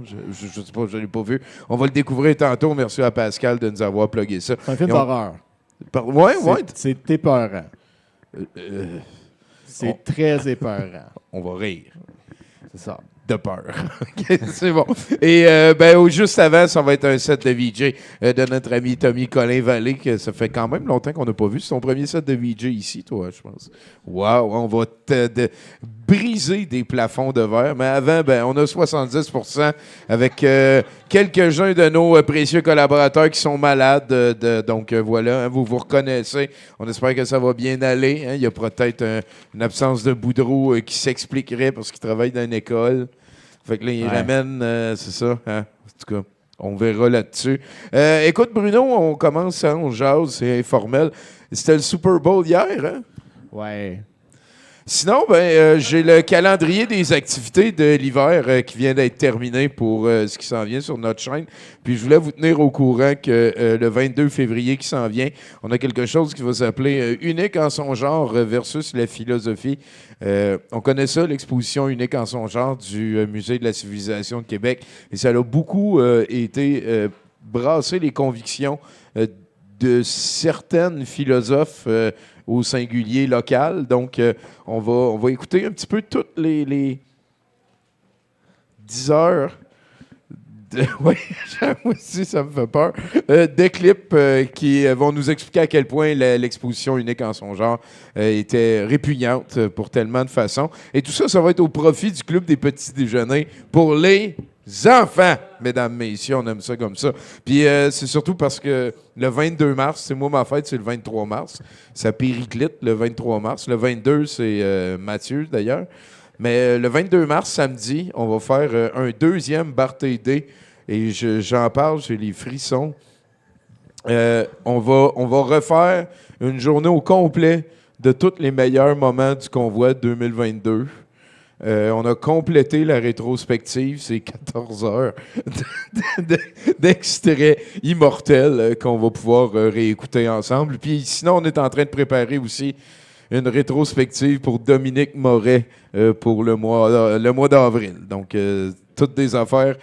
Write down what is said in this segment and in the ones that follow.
Je sais pas, je l'ai pas vu. On va le découvrir tantôt. Merci à Pascal de nous avoir plugué ça. C'est un film d'horreur. Ouais. C'est épeurant. C'est très épeurant. On va rire. C'est ça. De peur. OK, c'est bon. Et juste avant, ça va être un set de VJ de notre ami Tommy Colin Vallée, que ça fait quand même longtemps qu'on n'a pas vu. C'est ton premier set de VJ ici, toi, je pense. Wow, on va briser des plafonds de verre. Mais avant, on a 70% avec quelques-uns de nos précieux collaborateurs qui sont malades. Donc, voilà, hein, vous vous reconnaissez. On espère que ça va bien aller. Hein. Il y a peut-être une absence de Boudreau qui s'expliquerait parce qu'il travaille dans une école. Fait que là, il ramène, c'est ça. Hein? En tout cas, on verra là-dessus. Écoute, Bruno, on commence, hein, on jase, c'est informel. C'était le Super Bowl hier, hein? Ouais. Sinon, j'ai le calendrier des activités de l'hiver qui vient d'être terminé pour ce qui s'en vient sur notre chaîne. Puis je voulais vous tenir au courant que le 22 février qui s'en vient, on a quelque chose qui va s'appeler Unique en son genre versus la philosophie. On connaît ça, l'exposition Unique en son genre du Musée de la civilisation de Québec. Et ça a beaucoup été brasser les convictions de certaines philosophes au singulier local. Donc, on va écouter un petit peu toutes les 10 heures. Oui, j'avoue aussi, ça me fait peur. Des clips qui vont nous expliquer à quel point l'exposition unique en son genre était répugnante pour tellement de façons. Et tout ça, ça va être au profit du Club des petits déjeuners pour les enfants, mesdames, messieurs, on aime ça comme ça. Puis c'est surtout parce que le 22 mars, c'est moi ma fête, c'est le 23 mars. Ça périclite le 23 mars. Le 22, c'est Mathieu, d'ailleurs. Mais le 22 mars, samedi, on va faire un deuxième Bar TD. Et j'en parle, j'ai les frissons. On va refaire une journée au complet de tous les meilleurs moments du convoi 2022. On a complété la rétrospective, c'est 14 heures d'extraits immortels qu'on va pouvoir réécouter ensemble. Puis sinon, on est en train de préparer aussi une rétrospective pour Dominique Moret pour le mois d'avril. Donc, toutes des affaires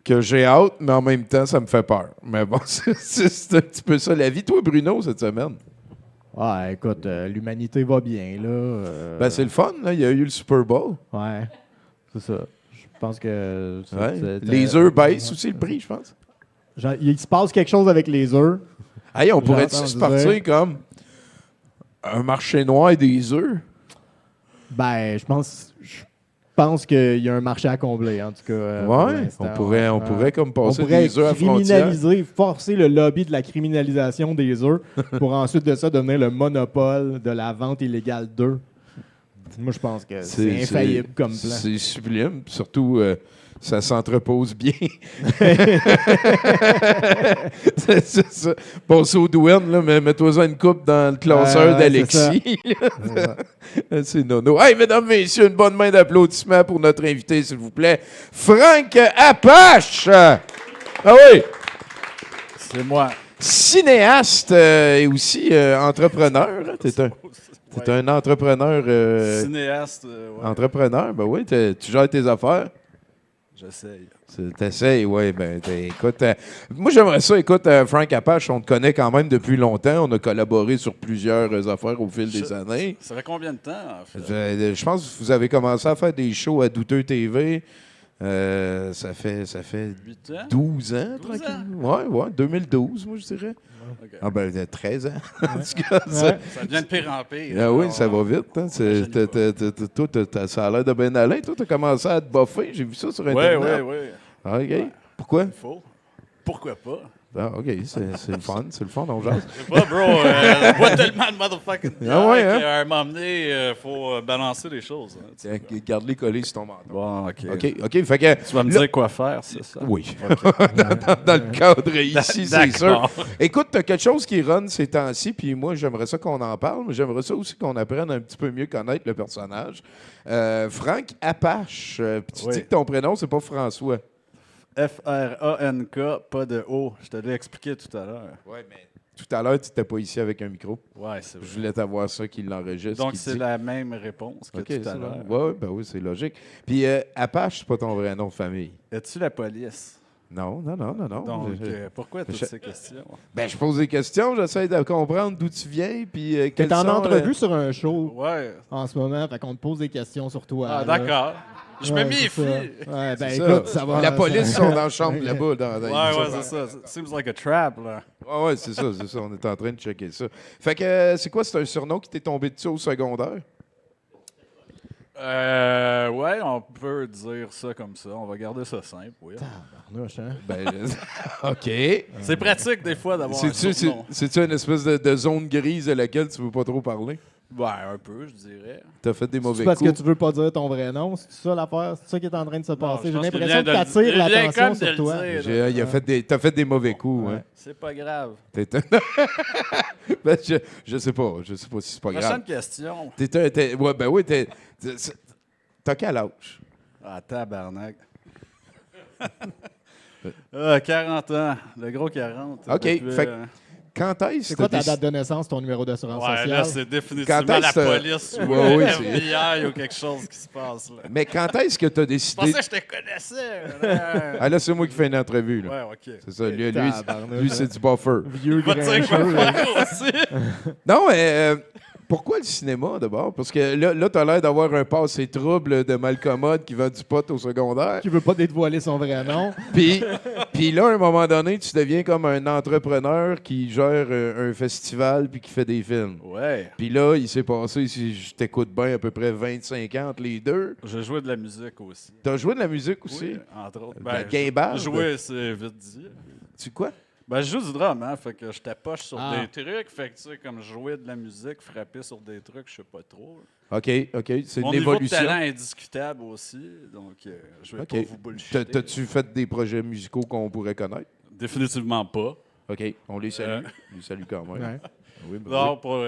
que j'ai hâte, mais en même temps, ça me fait peur. Mais bon, c'est un petit peu ça la vie. Toi, Bruno, cette semaine? Ah, écoute, l'humanité va bien, là. C'est le fun, là. Il y a eu le Super Bowl. Ouais, c'est ça. Je pense que... Les œufs baissent aussi le prix, je pense. Il se passe quelque chose avec les œufs. Hey, on pourrait se partir comme un marché noir des œufs? Je pense qu'il y a un marché à combler, en tout cas. On pourrait comme passer des œufs à criminaliser, forcer le lobby de la criminalisation des œufs pour ensuite de ça devenir le monopole de la vente illégale d'œufs. Moi, je pense que c'est infaillible comme plan. C'est sublime, surtout... ça s'entrepose bien. c'est ça. Passe aux douanes, là, mais mets-toi une coupe dans le classeur d'Alexis. C'est nono. Hey, mesdames, messieurs, une bonne main d'applaudissements pour notre invité, s'il vous plaît. Frank Apache! Ah oui! C'est moi. Cinéaste et aussi entrepreneur. Hein? T'es un entrepreneur. Cinéaste. Ouais. Entrepreneur, ben oui, tu gères tes affaires. J'essaye. T'essayes, oui. Écoute, moi, j'aimerais ça. Écoute, Frank Apache, on te connaît quand même depuis longtemps. On a collaboré sur plusieurs affaires au fil des années. Ça fait combien de temps, en fait? Je pense que vous avez commencé à faire des shows à Douteux TV. Ça fait 8 ans? 12 ans, tranquillement. Ouais, 2012, moi, je dirais. Okay. Ah 13 ans. En tout cas, ça devient de pire en pire. Ah oui, ça va vite. Hein? Toi, ça a l'air de bien aller. Toi, tu as commencé à te buffer. J'ai vu ça sur Internet. Oui. Ah, OK. Pourquoi? Il faut. Pourquoi pas? Ah, OK, c'est le fun, on jase. Je sais pas, bro, je vois tellement de motherfucking Ah ouais, hein? qu'à un moment donné, il faut balancer les choses. Hein, tiens, garde-les collés sur ton menton. Bon, OK. OK, fait que... Tu vas me dire quoi faire, c'est ça? Oui. Okay. dans le cadre ici, c'est sûr. Écoute, tu as quelque chose qui run ces temps-ci, puis moi, j'aimerais ça qu'on en parle, mais j'aimerais ça aussi qu'on apprenne un petit peu mieux connaître le personnage. Frank Apache. Puis tu dis que ton prénom, c'est pas François. F-R-A-N-K, pas de O. Je te l'ai expliqué tout à l'heure. Oui, mais Tout à l'heure, tu n'étais pas ici avec un micro. Ouais, c'est vrai. Je voulais t'avoir ça qui l'enregistre. Donc, qui c'est dit. la même réponse que OK, tout à l'heure. Ouais, ben oui, c'est logique. Puis Apache, c'est pas ton vrai nom de famille. Es-tu la police? Non. Donc, Je- pourquoi toutes je- ces questions? Ben, je pose des questions, j'essaie de comprendre d'où tu viens, puis T'es quels en sont, entrevue sur un show Ouais. en ce moment, fait qu'on te pose des questions sur toi. Ah, là. d'accord. Je me Ouais, méfie. c'est ça. Ouais, ben c'est écoute, ça va. La police ça- sont dans la chambre là-bas. Ouais, c'est ça. Seems like a trap, là. Ouais, c'est ça. On est en train de checker ça. Fait que, c'est quoi, c'est un surnom qui t'est tombé dessus au secondaire? Ouais, on peut dire ça comme ça. On va garder ça simple, oui. Tabarnouche, hein? Ben, OK. C'est pratique, des fois, d'avoir un surnom. C'est-tu une espèce de zone grise de laquelle tu veux pas trop parler? Ouais, un peu, je dirais. T'as fait des mauvais C'est parce coups? que tu veux pas dire ton vrai nom? C'est ça l'affaire? C'est ça qui est en train de se passer? je J'ai pense qu'il l'impression vient que de le- t'attires il vient l'attention comme de sur le toi. dire. T'as fait des mauvais coups, Ouais. hein? C'est pas grave. Ben, je sais pas si c'est pas grave. Prochaine question. T'as quel âge? Ah, tabarnak. 40 ans. Le gros 40. OK, Depuis, fait que- Quand est-ce C'est que quoi t'as ta date de naissance, ton numéro d'assurance ouais, là, sociale? c'est définitivement Quand la est-ce que- police ou Ouais, oui, le c'est- FBI ou quelque chose qui se passe, là. Mais quand est-ce que t'as Je décidé... pensais que je te connaissais. Ah là, c'est moi qui fais une entrevue, là. Ouais, OK. C'est ça, lui Tabarnouche, c'est du buffer. Vieux Il va te dire quoi grincheux, là. faire aussi. Non, mais pourquoi le cinéma, d'abord? Parce que là t'as l'air d'avoir un passé trouble de malcommode qui vend du pot au secondaire. Qui veut pas dévoiler son vrai nom. Puis là, à un moment donné, tu deviens comme un entrepreneur qui gère un festival puis qui fait des films. Ouais. Puis là, il s'est passé, si je t'écoute bien, à peu près 25 ans entre les deux. Je jouais de la musique aussi. T'as joué de la musique aussi? Oui, entre autres. De la guimbarde? Jouer, c'est vite dit. Tu quoi? Ben, je joue du drum, hein, fait que je tapoche sur Ah. des trucs, fait que, tu sais, comme jouer de la musique, frapper sur des trucs, je sais pas trop. OK, c'est Mon une niveau de évolution. talent est discutable aussi, donc je vais OK. pas vous bullshiter. T'as-tu fait des projets musicaux qu'on pourrait connaître? Définitivement pas. OK, on les salue. On les salue quand même. Ouais. Oui, ben Non, oui. pour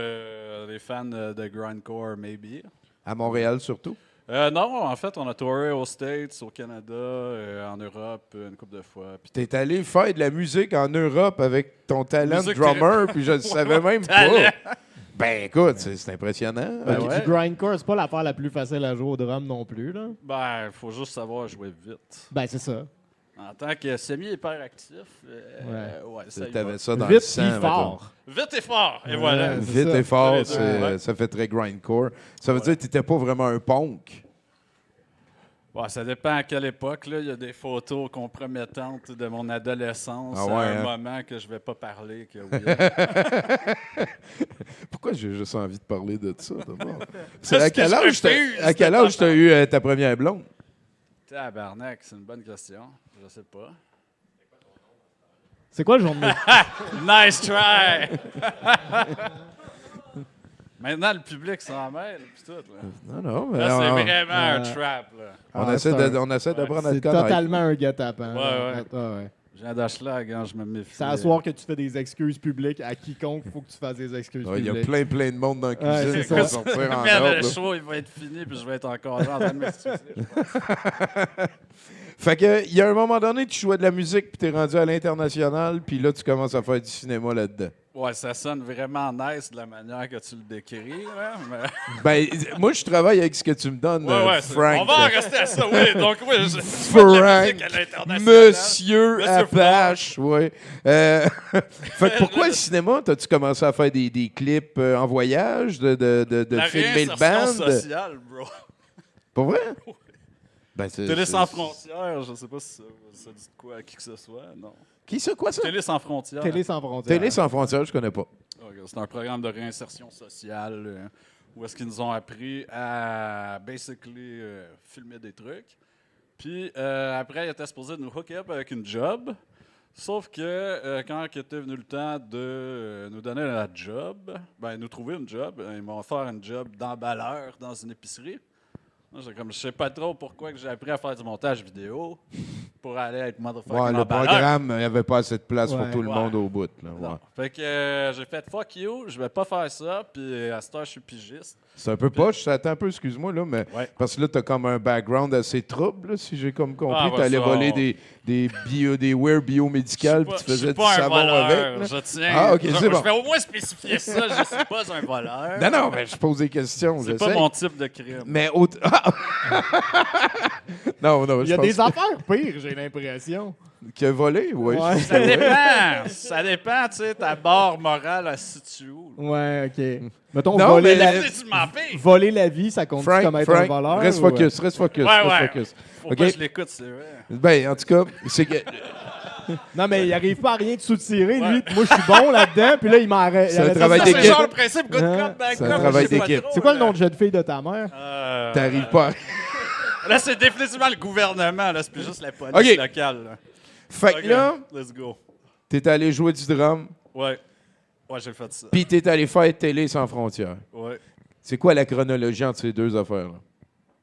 les fans de grindcore, maybe. À Montréal surtout? Non, en fait, on a touré aux States, au Canada, en Europe, une couple de fois. Puis T'es allé faire de la musique en Europe avec ton talent de Musique drummer, puis je ne savais même talent. pas. Ben écoute, c'est impressionnant. Ben Du ouais. grindcore, c'est pas l'affaire la plus facile à jouer au drum non plus, là. Ben, faut juste savoir jouer vite. Ben, c'est ça. En tant que semi-hyperactif, ouais, ça y va. T'avais ça dans Vite le sang. puis mettons. fort. Vite et fort, et Ouais. voilà. C'est Vite ça. et fort, Les deux, ouais. ça fait très grindcore. Ça veut dire que t'étais pas vraiment un punk. Ouais, ça dépend à quelle époque. Là. Il y a des photos compromettantes de mon adolescence Ah ouais, à un hein? moment que je vais pas parler. Que oui. Pourquoi j'ai juste envie de parler de ça d'abord? Parce à que quel je âge refuse à quel de âge t'as eu ta première blonde? Tabarnak, c'est une bonne question. Je sais pas. C'est quoi le jour de Nice try! Maintenant, le public s'en mêle. Pis tout, là. Non, mais Là, c'est on, vraiment un Ouais. trap. Là. on Ah, essaie c'est on essaie d'apprendre à te C'est connaître. totalement un guet-apens. Ouais, là, en ouais. fait. Ouais. J'ai un d'Ashlag, hein, je me méfie. C'est à soir que tu fais des excuses publiques à quiconque, il faut que tu fasses des excuses Il y a publiques. plein de monde dans la Ouais, cuisine c'est qui va ça. sortir en Merde, ordre, le là. show, il va être fini, puis je vais être encore là en train de m'excuser. Fait que, il y a un moment donné, tu jouais de la musique, puis t'es rendu à l'international, puis là, tu commences à faire du cinéma là-dedans. Ouais, ça sonne vraiment nice de la manière que tu le décris. Là, mais... Ben, moi, je travaille avec ce que tu me donnes, Frank. On va en rester à ça, oui. Donc, oui, je fais de la musique à Frank, l'international. Monsieur Monsieur Apache, oui. Fait que pourquoi le cinéma? T'as-tu commencé à faire des clips en voyage, de La filmer le réinsertion band? sociale, bro. Pas vrai? Ben, Télé sans frontières, je sais pas si ça dit de quoi à qui que ce soit, non. Qui ça, quoi ça? Télé sans frontières. Télé sans frontières. Télé sans frontières, je connais pas. Ok, c'est un programme de réinsertion sociale où est-ce qu'ils nous ont appris à basically filmer des trucs. Puis après, ils étaient supposés nous hooker up avec une job. Sauf que quand il était venu le temps de nous donner la job, ben nous trouver une job, ils m'ont offert une job d'emballeur dans une épicerie. Je sais pas trop pourquoi que j'ai appris à faire du montage vidéo pour aller être motherfucking Ouais, le emballeur. programme, il n'y avait pas assez de place pour Ouais. tout le monde au bout. Là. Non. Ouais. Fait que j'ai fait fuck you, je vais pas faire ça, puis à cette heure, je suis pigiste. C'est un peu poche, attends un peu, excuse-moi, là, mais Ouais. parce que là, tu as comme un background assez trouble, là, si j'ai comme compris. Ah, ouais, tu allais ça, voler des wares biomédicales, puis tu faisais du savon avec. Là. Je tiens. Ah, ok, c'est bon. Je vais au moins spécifier ça, je suis pas un voleur. Non, non, mais je pose des questions. C'est pas j'essaie. mon type de crime. Mais non, non, Il y je a pense des affaires pires, j'ai l'impression. qu'il a volé, oui. Ouais. Ça dépend. Ça dépend, tu sais, ta barre morale, elle se situe où. Ouais, OK. Mettons, Non, voler, mais C'est tellement pire. voler la vie, ça compte comme être un voleur? reste ou- focus, reste focus, Ouais, reste ouais. focus. Faut OK? pas que je l'écoute, c'est vrai. Ben, en tout cas, c'est que Non, mais il arrive pas à rien de soutirer, Ouais. lui. Moi, je suis bon là-dedans, puis là, il m'arrête. C'est un travail Ça, d'équipe. c'est genre le principe good Hein? cop, bad C'est un cop, travail je sais pas d'équipe. trop, C'est quoi le là. nom de jeune fille de ta mère? t'arrives pas. Là, c'est définitivement le gouvernement, là. C'est plus juste la police OK. locale, là. Fait que OK, là, let's go. t'es allé jouer du drum, Ouais. Ouais, j'ai fait ça. puis t'es allé faire Télé sans frontières. Ouais. C'est quoi la chronologie entre ces deux affaires-là?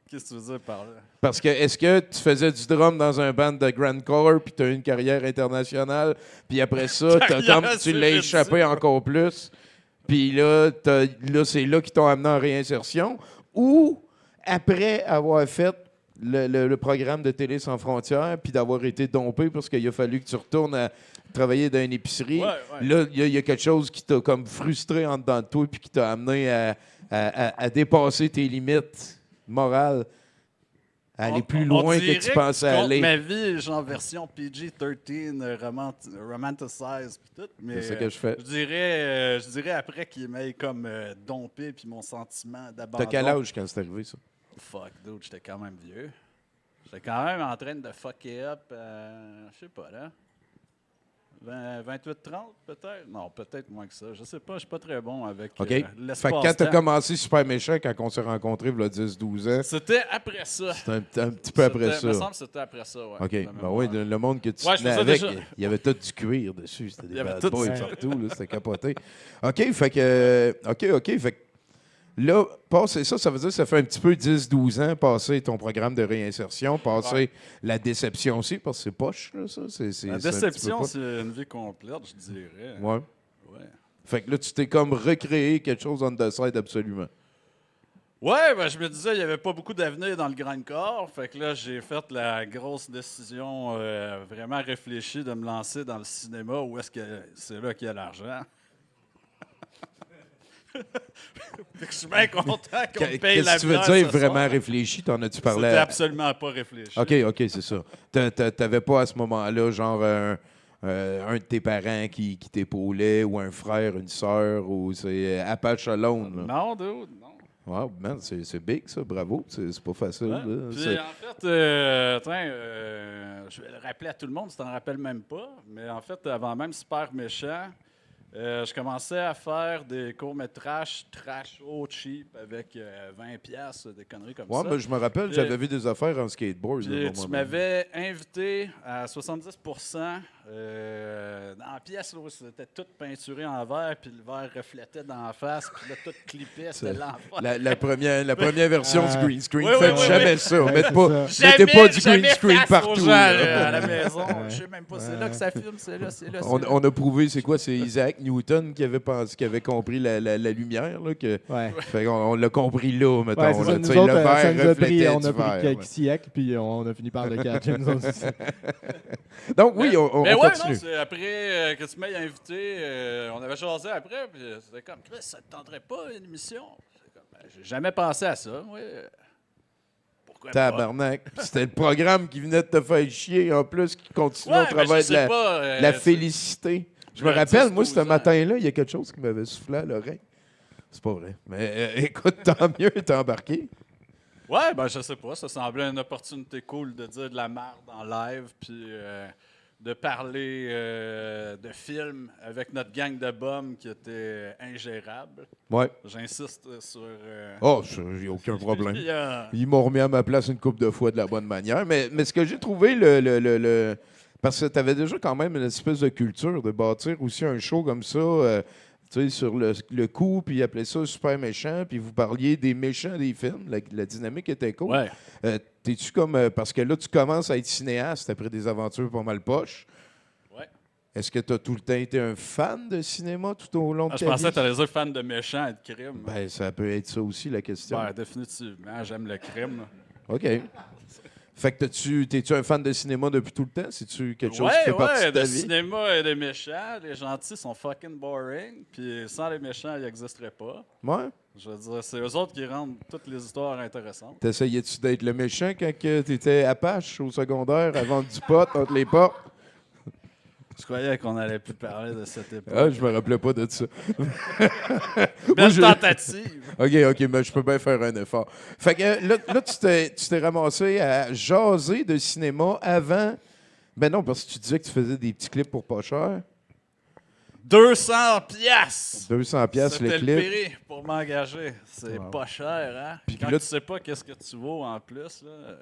Qu'est-ce que tu veux dire par là? Parce que est-ce que tu faisais du drum dans un band de grindcore puis tu as eu une carrière internationale, puis après ça, Carrière, tu c'est l'as échappé ridicule. encore plus, puis là, c'est là qu'ils t'ont amené en réinsertion, ou après avoir fait le programme de Télé sans frontières puis d'avoir été dompé parce qu'il a fallu que tu retournes à travailler dans une épicerie, Ouais, ouais. là, il y a quelque chose qui t'a comme frustré en dedans de toi puis qui t'a amené à dépasser tes limites morales, à aller plus loin que tu pensais contre aller. ma vie, genre version PG-13, romanticized pis tout. Mais C'est ce que je fais. je dirais après qu'il m'ait comme dompé puis mon sentiment d'abandon. T'as quel âge quand c'est arrivé, ça? Fuck, dude, j'étais quand même vieux. J'étais quand même en train de fucker up, je sais pas, là. 28-30 peut-être? Non, peut-être moins que ça. Je sais pas, je suis pas très bon avec OK. Fait que l'espace. quand t'as commencé Super Méchant, quand on s'est rencontrés, il y a 10-12 ans, C'était après ça. c'était un petit peu après Il me ça. semble que c'était après ça, ouais. OK. de Ben mémoire. oui, le monde que tu Ouais, je tenais faisais avec, déjà. il y avait tout du cuir dessus. C'était Il des y avait bad tout boys ça. partout. là, C'était capoté. OK, fait que... OK. Fait que là, passer ça veut dire que ça fait un petit peu 10-12 ans, passer ton programme de réinsertion, passer la déception aussi, parce que c'est poche, là, ça. La c'est un petit peu déception, poche. c'est une vie complète, je dirais. Ouais. Ouais. Fait que là, tu t'es comme recréé quelque chose on the side absolument. Ouais, ben, je me disais, il n'y avait pas beaucoup d'avenir dans le grindcore. Fait que là, j'ai fait la grosse décision vraiment réfléchie de me lancer dans le cinéma où est-ce que c'est là qu'il y a l'argent. Fait que je suis bien content qu'on me paye la Qu'est-ce que tu veux bière dire ce vraiment soir. réfléchi? T'en as-tu parlé? C'était absolument pas réfléchi. OK, c'est ça. T'avais pas à ce moment-là, genre, un de tes parents qui t'épaulait, ou un frère, une sœur, ou c'est Apache Alone. Là. Non, dude, non. Wow, man, c'est big, ça. Bravo. C'est pas facile. Ouais. là. Puis C'est- en fait, je vais le rappeler à tout le monde, si tu t'en rappelles même pas, mais en fait, avant même Super Méchant, je commençais à faire des courts-métrages trash haut cheap avec 20 piastres, des conneries comme Ouais, ça. mais je me rappelle, Puis- j'avais vu des affaires en skateboard. Puis là, tu moi, m'avais invité à 70% en pièces, là, où c'était tout peinturé en vert, puis le verre reflétait dans la face, puis là, tout clippait, c'était l'enfer. la première version du green screen. oui, Faites oui, oui, jamais oui. ça. Mettez Jamais- pas du green jamais screen face partout. aux gens, là. à la maison. Je sais même pas, c'est là que ça filme, c'est là, c'est là. On, c'est là. on a prouvé, c'est quoi? C'est Isaac Newton qui avait pensé, qui avait compris la lumière. Là, que, Ouais. fait qu'on on l'a compris là, mettons. Ouais, c'est ça. là, Nous tu sais, autres, le ça verre nous a pris, reflétait on du a pris verre, quelques ouais. siècles, puis on a fini par le catcher, nous autres aussi. Donc oui, on Mais ouais, continue. non, c'est après que tu m'aies invité, on avait jasé après, puis c'était comme, Chris, ça te tenterait pas une émission? C'est comme, ben, j'ai jamais pensé à ça, oui. Pourquoi pas? Tabarnak. Puis c'était le programme qui venait de te faire chier en plus, qui continue Ouais, au mais je travail de sais pas, la tu- félicité. Je me le rappelle, 10, moi, ce 12 ans. matin-là, il y a quelque chose qui m'avait soufflé à l'oreille. C'est pas vrai. Mais écoute, tant mieux, t'es embarqué. Ouais, ben je sais pas, ça semblait une opportunité cool de dire de la merde en live, puis de parler de films avec notre gang de bums qui était ingérable. Ouais. J'insiste sur... Oh, j'ai aucun problème. il y a- Ils m'ont remis à ma place une couple de fois de la bonne manière. Mais ce que j'ai trouvé, parce que tu avais déjà quand même une espèce de culture de bâtir aussi un show comme ça. tu sais, sur le coup, puis il appelait ça super méchant, puis vous parliez des méchants des films. La dynamique était cool. Ouais. T'es-tu comme. Parce que là, tu commences à être cinéaste après des aventures pas mal poches. Ouais. Est-ce que tu as tout le temps été un fan de cinéma tout au long de Ah, je ta pensais que vie? tu allais dire fan de méchants et de crimes. Ben, ça peut être ça aussi, la question. Ouais, définitivement, j'aime le crime. Là. OK. Fait que t'es-tu un fan de cinéma depuis tout le temps? C'est-tu quelque chose qui Ouais, fait partie de ouais, ta de vie? cinéma et de méchants. Les gentils sont fucking boring. Puis sans les méchants, ils n'existeraient pas. Ouais. Je veux dire, c'est eux autres qui rendent toutes les histoires intéressantes. T'essayais-tu d'être le méchant quand t'étais Apache au secondaire à vendre du pot entre les portes? Je croyais qu'on allait plus parler de cette époque. Ah, je me rappelais pas de ça. Belle tentative. OK, mais je peux bien faire un effort. Fait que là tu t'es ramassé à jaser de cinéma avant. Ben non, parce que tu disais que tu faisais des petits clips pour pas cher. 200 piastres! 200 pièces le C'était clip. le prix pour m'engager. C'est Wow. pas cher, hein? Puis Quand là, tu sais pas qu'est-ce que tu vaux en plus, là...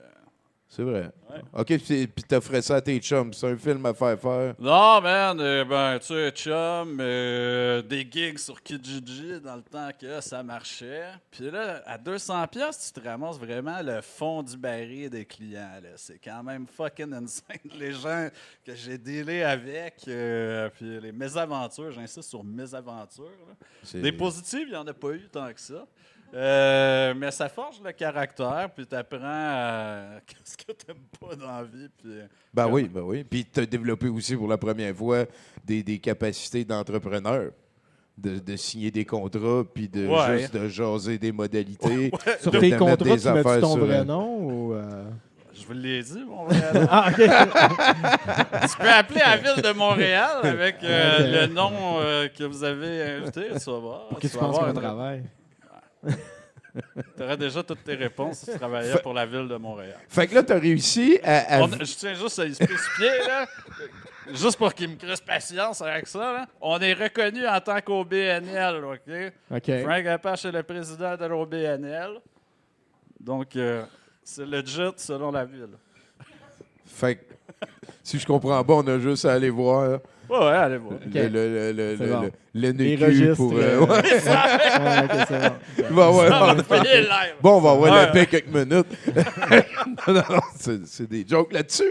C'est vrai. Ouais. OK, puis t'offrais ça à tes chums. C'est un film à faire. Non, man, ben, tu sais, chum, des gigs sur Kijiji dans le temps que ça marchait. Puis là, à 200 pièces, tu te ramasses vraiment le fond du baril des clients. Là. C'est quand même fucking insane. Les gens que j'ai dealé avec, puis les mésaventures, j'insiste sur mésaventures. Là. C'est- Des positives, il n'y en a pas eu tant que ça. Mais ça forge le caractère, puis tu apprends qu'est-ce que tu n'aimes pas dans la vie. Puis, Ben oui. Puis tu as développé aussi pour la première fois des capacités d'entrepreneur. De signer des contrats, puis juste de jaser des modalités. Sur de tes mettre contrats, des tu mets affaires ton sur, vrai nom ou... je vous l'ai dit, Montréal. Ah, OK. Tu peux appeler la ville de Montréal avec le nom que vous avez invité, tu vas voir. Pour que tu penses qu'on travaille. Tu aurais déjà toutes tes réponses si tu travaillais pour la ville de Montréal. Fait que là, tu as réussi à Je tiens juste à y spécifier, là, juste pour qu'il me crisse patience avec ça. Là. On est reconnu en tant qu'OBNL, OK? OK. Frank Apache est le président de l'OBNL. Donc, c'est legit selon la ville. Fait que, si je comprends pas, on a juste à aller voir Ouais, allez voir. Les NEQ registres. pour... Ouais, ouais. OK, c'est bon. Bon, ouais, On va payer live. bon, on va avoir la Ouais. paix quelques minutes. non, c'est des jokes là-dessus.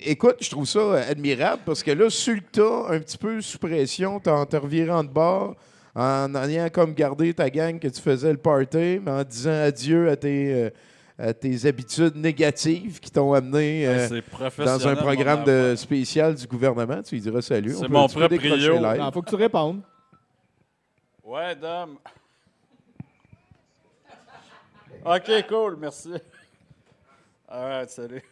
Écoute, je trouve ça admirable parce que là, sur le tas, un petit peu sous pression, t'es reviré en de bord en ayant comme gardé ta gang que tu faisais le party, mais en disant adieu à tes habitudes négatives qui t'ont amené C'est professionnel. dans un programme mon de affaire. spécial du gouvernement. Tu lui diras salut. C'est On peut- mon tu peux propre décrocher rio. live. Non, faut que tu répondes. Ouais, Dom. OK, cool, merci. Alright, salut.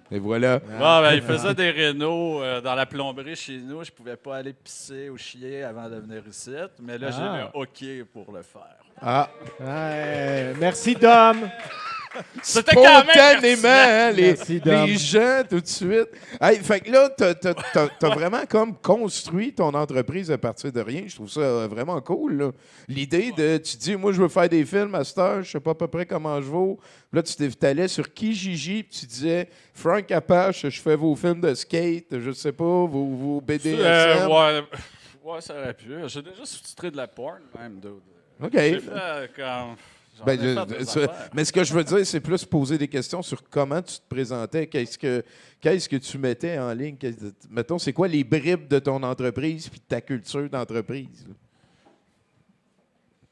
Et voilà. Bon, ben, il faisait des rénaux dans la plomberie chez nous. Je pouvais pas aller pisser ou chier avant de venir ici. Mais là, j'ai Ah. le OK pour le faire. Ah, Ouais. Merci, Dom. C'était quand même spontanément, hein, Merci, Dom. les gens, tout de suite. Hey, fait que là, t'as vraiment comme construit ton entreprise à partir de rien. Je trouve ça vraiment cool. Là. L'idée de, tu dis, moi, je veux faire des films à cette heure, je sais pas à peu près comment je vaux. Puis là, tu t'allais sur Kijiji, puis tu disais, Frank Apache, je fais vos films de skate, je sais pas, vos BDSM. Ouais, ça aurait pu. J'ai déjà sous-titré de la porn, même, dude. OK. J'ai fait comme... j'en Ben, ai fait des affaires. mais ce que je veux dire, c'est plus poser des questions sur comment tu te présentais, qu'est-ce que tu mettais en ligne. Mettons, c'est quoi les bribes de ton entreprise puis de ta culture d'entreprise? Là?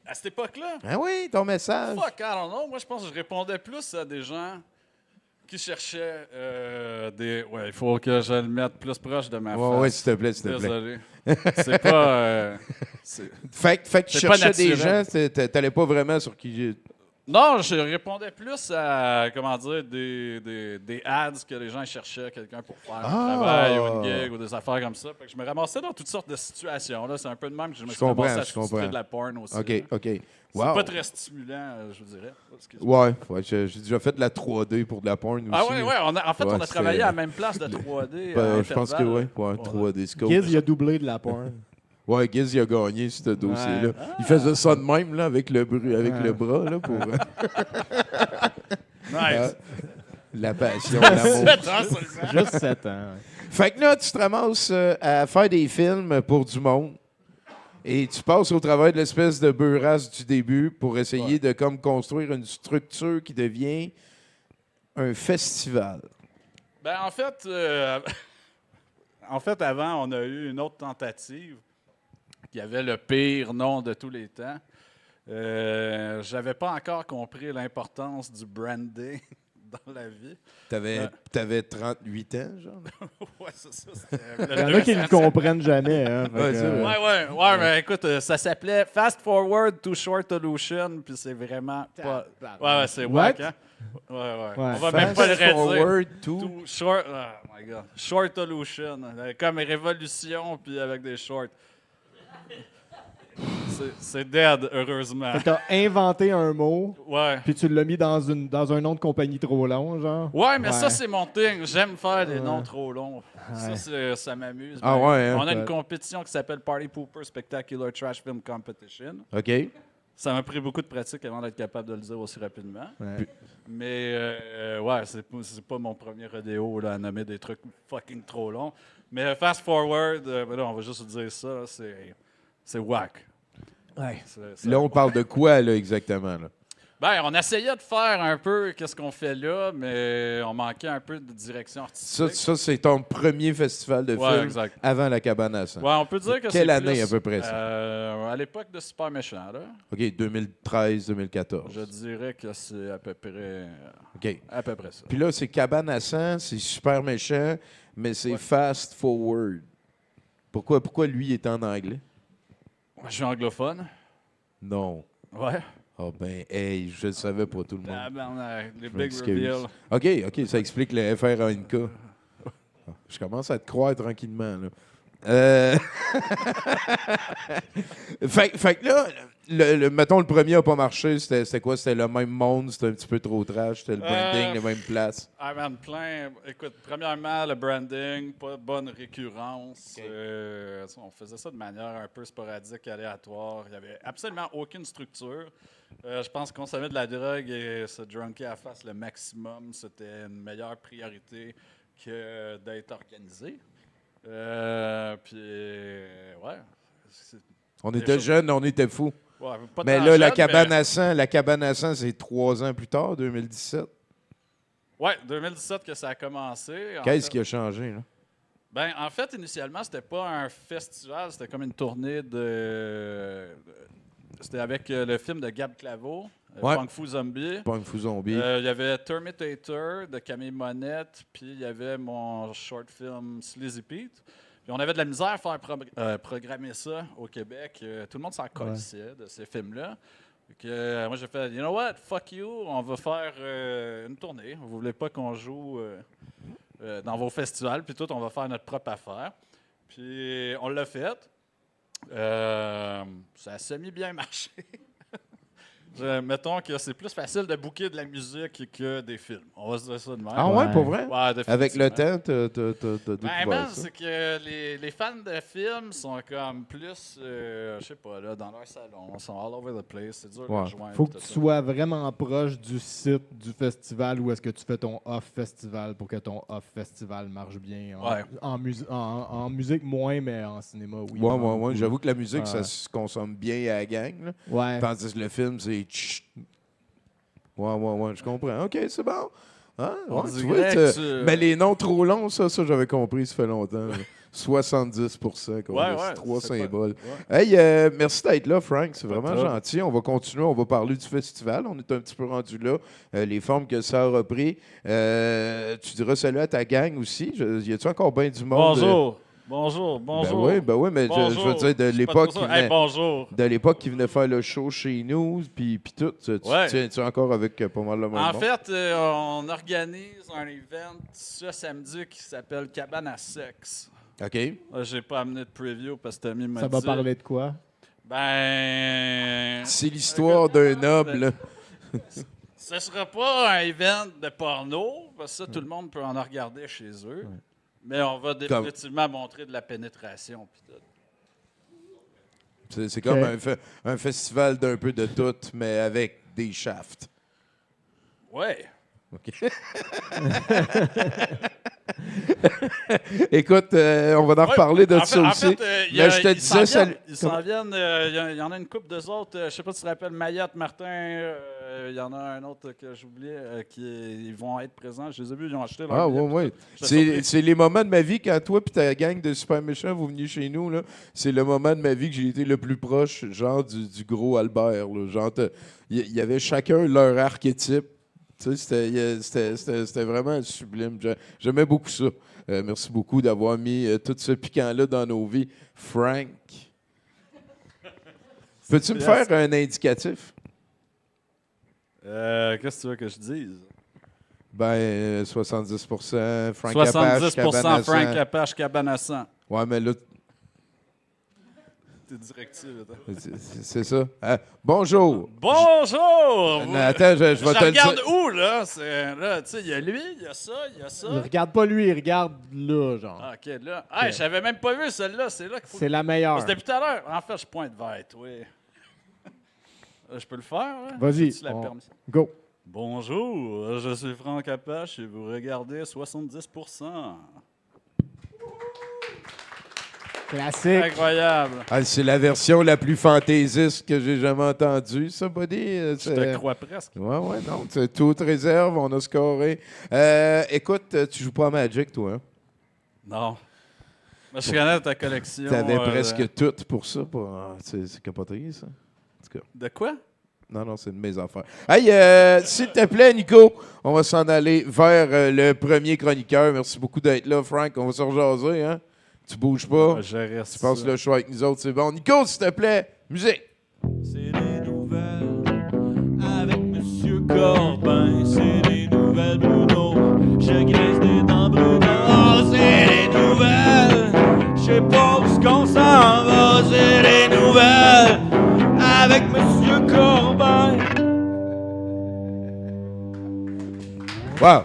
À cette époque-là, Ah oui, ton message. fuck, I don't know. Moi, je pense que je répondais plus à des gens qui cherchaient des... Ouais, il faut que je le mette plus proche de ma face. Ouais, s'il te plaît, s'il te plaît. Désolé. C'est pas... Fait que tu C'est pas cherchais des naturel. gens, t'allais pas vraiment sur qui. Non, je répondais plus à, comment dire, des ads que les gens cherchaient, quelqu'un pour faire un travail ou une gig ou des affaires comme ça. Fait que je me ramassais dans toutes sortes de situations. Là. C'est un peu de même que je me suis comprends, ramassé à je comprends. sous-titrer de la porn aussi. OK, là. OK. C'est Wow. pas très stimulant, je vous dirais. Excuse-moi. Ouais, j'ai déjà fait de la 3D pour de la porn aussi. Ah ouais, ouais. En fait, Ouais, on a c'était- travaillé à la même place de 3D. Je pense que oui. Ouais, 3D scope. Giz, il a doublé de la porn. Ouais, Giz, il a gagné ce dossier-là. Ouais. Il faisait ça de même, là, avec le Ouais. bras, là, pour... Nice. La passion, l'amour. 7 ans seulement. Juste 7 ans. Ouais. Fait que là, tu te ramasses à faire des films pour du monde et tu passes au travers de l'espèce de beurrasse du début pour essayer de comme construire une structure qui devient un festival. Ben, en fait, avant, on a eu une autre tentative qui avait le pire nom de tous les temps. J'avais pas encore compris l'importance du branding dans la vie. T'avais 38 ans, genre? Ouais, c'est ça. Il y en a qui ne comprennent jamais. Hein, fait Ouais, que, c'est vrai. Ouais, mais écoute, ça s'appelait Fast Forward to Short Illusion, puis c'est vraiment pas. Ouais, c'est What? wack, hein? Ouais. On va Fast même pas le redire. forward to... To short. Oh my god. Short Illusion. Comme révolution, puis avec des shorts. C'est dead, heureusement. Fait que t'as inventé un mot, Ouais. puis tu l'as mis dans un nom de compagnie trop long, genre. Ouais, mais ça, c'est mon thing. J'aime faire des noms trop longs. Ça m'amuse. Ah ouais, hein? On a une compétition qui s'appelle Party Pooper Spectacular Trash Film Competition. OK. Ça m'a pris beaucoup de pratique avant d'être capable de le dire aussi rapidement. Ouais. Mais ouais, c'est pas mon premier rodéo là, à nommer des trucs fucking trop longs. Mais fast forward, ben là, on va juste vous dire ça, c'est whack. Ouais. Là, on parle de quoi, là, exactement? Là? Ben, on essayait de faire un peu qu'est-ce qu'on fait là, mais on manquait un peu de direction artistique. Ça c'est ton premier festival de Ouais, film exact. avant la cabane à sang. Ouais, on peut dire que Quelle c'est année plus, à peu près, ça? À l'époque de Super Méchant, là. OK, 2013-2014. Je dirais que c'est à peu près ça. Puis là, c'est cabane à sang, c'est super méchant, mais c'est fast forward. Pourquoi lui est en anglais? Je suis anglophone. Non. Ouais. Ah ben, hey, je le savais pas tout le monde. Tabarnak, les Je big m'excuse. reveals. OK, ça explique le FRANK. Je commence à te croire tranquillement, là. Fait que là, mettons, le premier n'a pas marché. C'était quoi? C'était le même monde, c'était un petit peu trop trash, c'était le branding, les mêmes places. Ah man, plein. Écoute, premièrement, le branding, pas de bonne récurrence. On faisait ça de manière un peu sporadique, aléatoire. Il n'y avait absolument aucune structure. Je pense qu'on savait de la drogue et se drunker à face le maximum, c'était une meilleure priorité que d'être organisé. Puis, ouais. On était jeunes, on était fous. Ouais, pas Mais tant là, jeune, la cabane à sang, c'est 3 ans plus tard, 2017. Ouais, 2017 que ça a commencé. Qu'est-ce qui a changé, là? Ben, en fait, initialement, c'était pas un festival, c'était comme une tournée c'était avec le film de Gab Claveau, Kung Fu Zombie. Pas un fou zombie. Il y avait Terminator de Camille Monette, puis il y avait mon short film Sleazy Pete. Puis on avait de la misère à faire programmer ça au Québec. Tout le monde s'en colissait de ces films-là. Moi, j'ai fait, you know what, fuck you, on va faire une tournée. Vous voulez pas qu'on joue dans vos festivals, puis tout, on va faire notre propre affaire. Puis on l'a fait. Ça a semi-bien marché. Mettons que c'est plus facile de booker de la musique que des films. On va se dire ça de même. Ah ouais, pour vrai? Ouais, Avec le définitivement. temps, t'as Ben, découvert man, ça? c'est que les fans de films sont comme plus, je sais pas, là, dans leur salon. Ils sont all over the place. C'est dur de rejoindre. Faut que tout tu ça. sois vraiment proche du site du festival où est-ce que tu fais ton off-festival pour que ton off-festival marche bien. Ouais. En musique, moins, mais en cinéma, oui. Ouais. J'avoue que la musique, Ouais. ça se consomme bien à la gang. Là. Ouais. Tandis que le film, c'est... tch. Ouais, je comprends. OK, c'est bon. Hein? On Ouais, tu dirait vois, que tu- mais les noms trop longs, ça j'avais compris, ça fait longtemps. là. 70%, qu'on Ouais, laisse ouais, 3 c'est pas- symboles. ouais. Hey, merci d'être là, Frank. C'est vraiment de trouble. gentil. On va continuer. On va parler du festival. On est un petit peu rendu là. Les formes que ça a repris. Tu diras salut à ta gang aussi. Y a-tu encore bien du monde? Bonjour. Ben oui, mais je veux dire, de Je suis pas l'époque trop qui ça. Hey, venait, bonjour. de l'époque qui venait faire le show chez nous, puis tout. Tu Ouais. tiens-tu encore avec pas mal le même En monde? fait, on organise un event ce samedi qui s'appelle Cabane à sexe. OK. J'ai pas amené de preview parce que Tommy m'a Ça dit... va parler de quoi? Ben... C'est l'histoire d'un noble. Ce sera pas un event de porno, parce que ça, tout le monde peut en regarder chez eux. Mais on va définitivement montrer de la pénétration. Pis tout. C'est comme un festival d'un peu de tout, mais avec des shafts. Ouais. Écoute, on va en reparler de ça aussi. Mais je te disais, ils s'en viennent. Il y en a une couple d'eux autres. Je ne sais pas si tu te rappelles Mayotte, Martin. Il y en a un autre que j'oubliais. Ils vont être présents. Je les ai vus, ils ont acheté leur billet. Oui. C'est les moments de ma vie quand toi et ta gang de super méchants vous veniez chez nous. Là, c'est le moment de ma vie que j'ai été le plus proche, genre du gros Albert. Là, genre, il y avait chacun leur archétype. Tu sais, c'était vraiment sublime. J'aimais beaucoup ça. Merci beaucoup d'avoir mis tout ce piquant-là dans nos vies. Frank, peux-tu me faire un indicatif? Qu'est-ce que tu veux que je dise? 70% Frank 70% Frank Capache, Cabanassan. Ouais, mais là, T'es directive. c'est ça. Bonjour. Bonjour! Attends, je vais te le regarde dire. où, là? Là, tu sais, il y a lui, il y a ça, il y a ça. Il regarde pas lui, il regarde là, genre. Ah, OK, là. Ah, je n'avais même pas vu celle-là. C'est là qu'il faut... C'est la meilleure. Parce que depuis tout à l'heure, en fait, je pointe vers toi. Je peux le faire, là? Vas-y. As-tu la permission? Go. Bonjour, je suis Franck Apache et vous regardez 70%. Classique. Incroyable. Ah, c'est la version la plus fantaisiste que j'ai jamais entendue, ça, buddy. Je te crois presque. Ouais, non. C'est toute réserve, on a scoré. Écoute, tu joues pas à Magic, toi, hein? Non. Mais je connais ta collection. T'avais presque tout pour ça. C'est capoté, ça. En tout cas. De quoi? Non, c'est de mes affaires. Hey, s'il te plaît, Nico, on va s'en aller vers le premier chroniqueur. Merci beaucoup d'être là, Frank. On va se rejaser, hein? Tu bouges pas. Je reste. Tu passes le choix avec nous autres, c'est bon. Nico, s'il te plaît, musique. C'est les nouvelles avec Monsieur Corbin. C'est les nouvelles, Bruno. Je graisse des dents, Bruno. Oh, c'est les nouvelles. Je sais pas où qu'on s'en va. C'est les nouvelles avec Monsieur Corbin. Wow.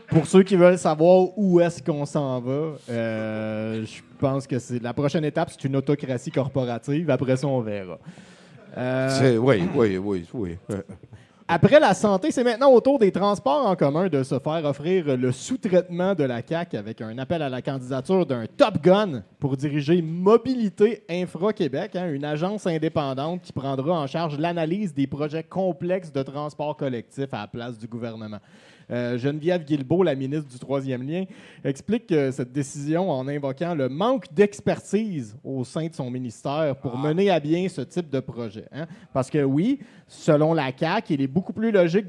Pour ceux qui veulent savoir où est-ce qu'on s'en va, je pense que c'est la prochaine étape, c'est une autocratie corporative. Après ça, on verra. Oui. Après la santé, c'est maintenant au tour des transports en commun de se faire offrir le sous-traitement de la CAQ avec un appel à la candidature d'un Top Gun pour diriger Mobilité Infra Québec, une agence indépendante qui prendra en charge l'analyse des projets complexes de transport collectif à la place du gouvernement. Geneviève Guilbeault, la ministre du Troisième lien, explique cette décision en invoquant le manque d'expertise au sein de son ministère pour mener à bien ce type de projet. Parce que oui, selon la CAQ, il est beaucoup plus logique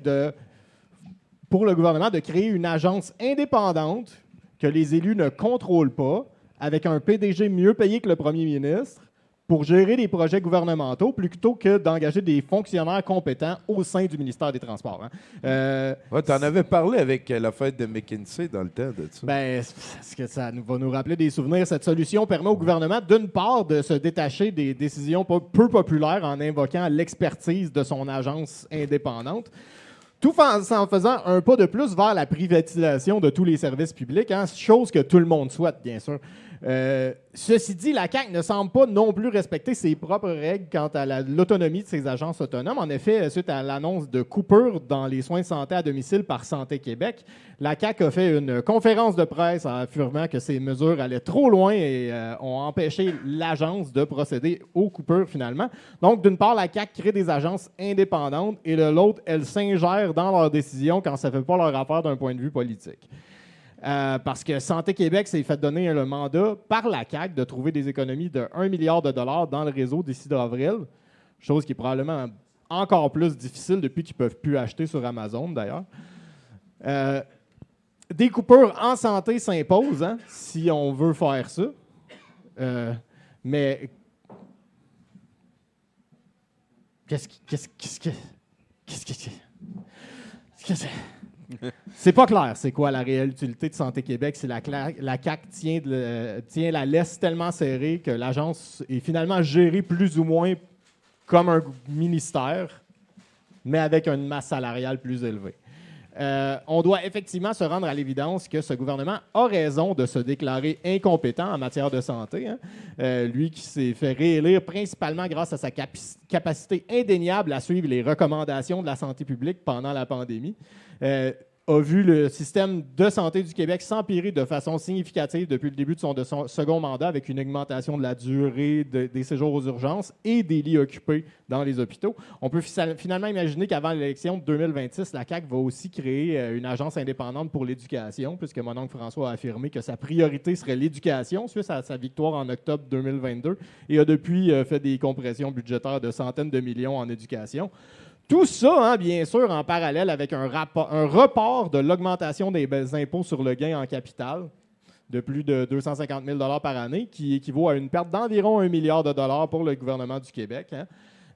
pour le gouvernement de créer une agence indépendante que les élus ne contrôlent pas, avec un PDG mieux payé que le premier ministre, pour gérer les projets gouvernementaux plutôt que d'engager des fonctionnaires compétents au sein du ministère des Transports. Tu en avais parlé avec la fête de McKinsey dans le temps de ça. Est-ce que ça va nous rappeler des souvenirs? Cette solution permet au gouvernement, d'une part, de se détacher des décisions peu populaires en invoquant l'expertise de son agence indépendante, tout en faisant un pas de plus vers la privatisation de tous les services publics, chose que tout le monde souhaite, bien sûr. Ceci dit, la CAQ ne semble pas non plus respecter ses propres règles quant à l'autonomie de ses agences autonomes. En effet, suite à l'annonce de coupure dans les soins de santé à domicile par Santé Québec, la CAQ a fait une conférence de presse en affirmant que ces mesures allaient trop loin et ont empêché l'agence de procéder aux coupures finalement. Donc, d'une part, la CAQ crée des agences indépendantes et de l'autre, elle s'ingère dans leurs décisions quand ça ne fait pas leur affaire d'un point de vue politique. Parce que Santé Québec s'est fait donner le mandat par la CAQ de trouver des économies de 1 milliard de dollars dans le réseau d'ici d'avril, chose qui est probablement encore plus difficile depuis qu'ils ne peuvent plus acheter sur Amazon, d'ailleurs. Des coupures en santé s'imposent, si on veut faire ça. Mais qu'est-ce que c'est? C'est pas clair, c'est quoi la réelle utilité de Santé Québec si la CAQ tient la laisse tellement serrée que l'agence est finalement gérée plus ou moins comme un ministère, mais avec une masse salariale plus élevée. On doit effectivement se rendre à l'évidence que ce gouvernement a raison de se déclarer incompétent en matière de santé. Lui qui s'est fait réélire principalement grâce à sa capacité indéniable à suivre les recommandations de la santé publique pendant la pandémie. A vu le système de santé du Québec s'empirer de façon significative depuis le début de son second mandat, avec une augmentation de la durée des séjours aux urgences et des lits occupés dans les hôpitaux. On peut finalement imaginer qu'avant l'élection de 2026, la CAQ va aussi créer une agence indépendante pour l'éducation, puisque mon oncle François a affirmé que sa priorité serait l'éducation suite à sa victoire en octobre 2022 et a depuis fait des compressions budgétaires de centaines de millions en éducation. Tout ça, bien sûr, en parallèle avec un report de l'augmentation des impôts sur le gain en capital de plus de 250 000 $ par année, qui équivaut à une perte d'environ 1 milliard de dollars pour le gouvernement du Québec.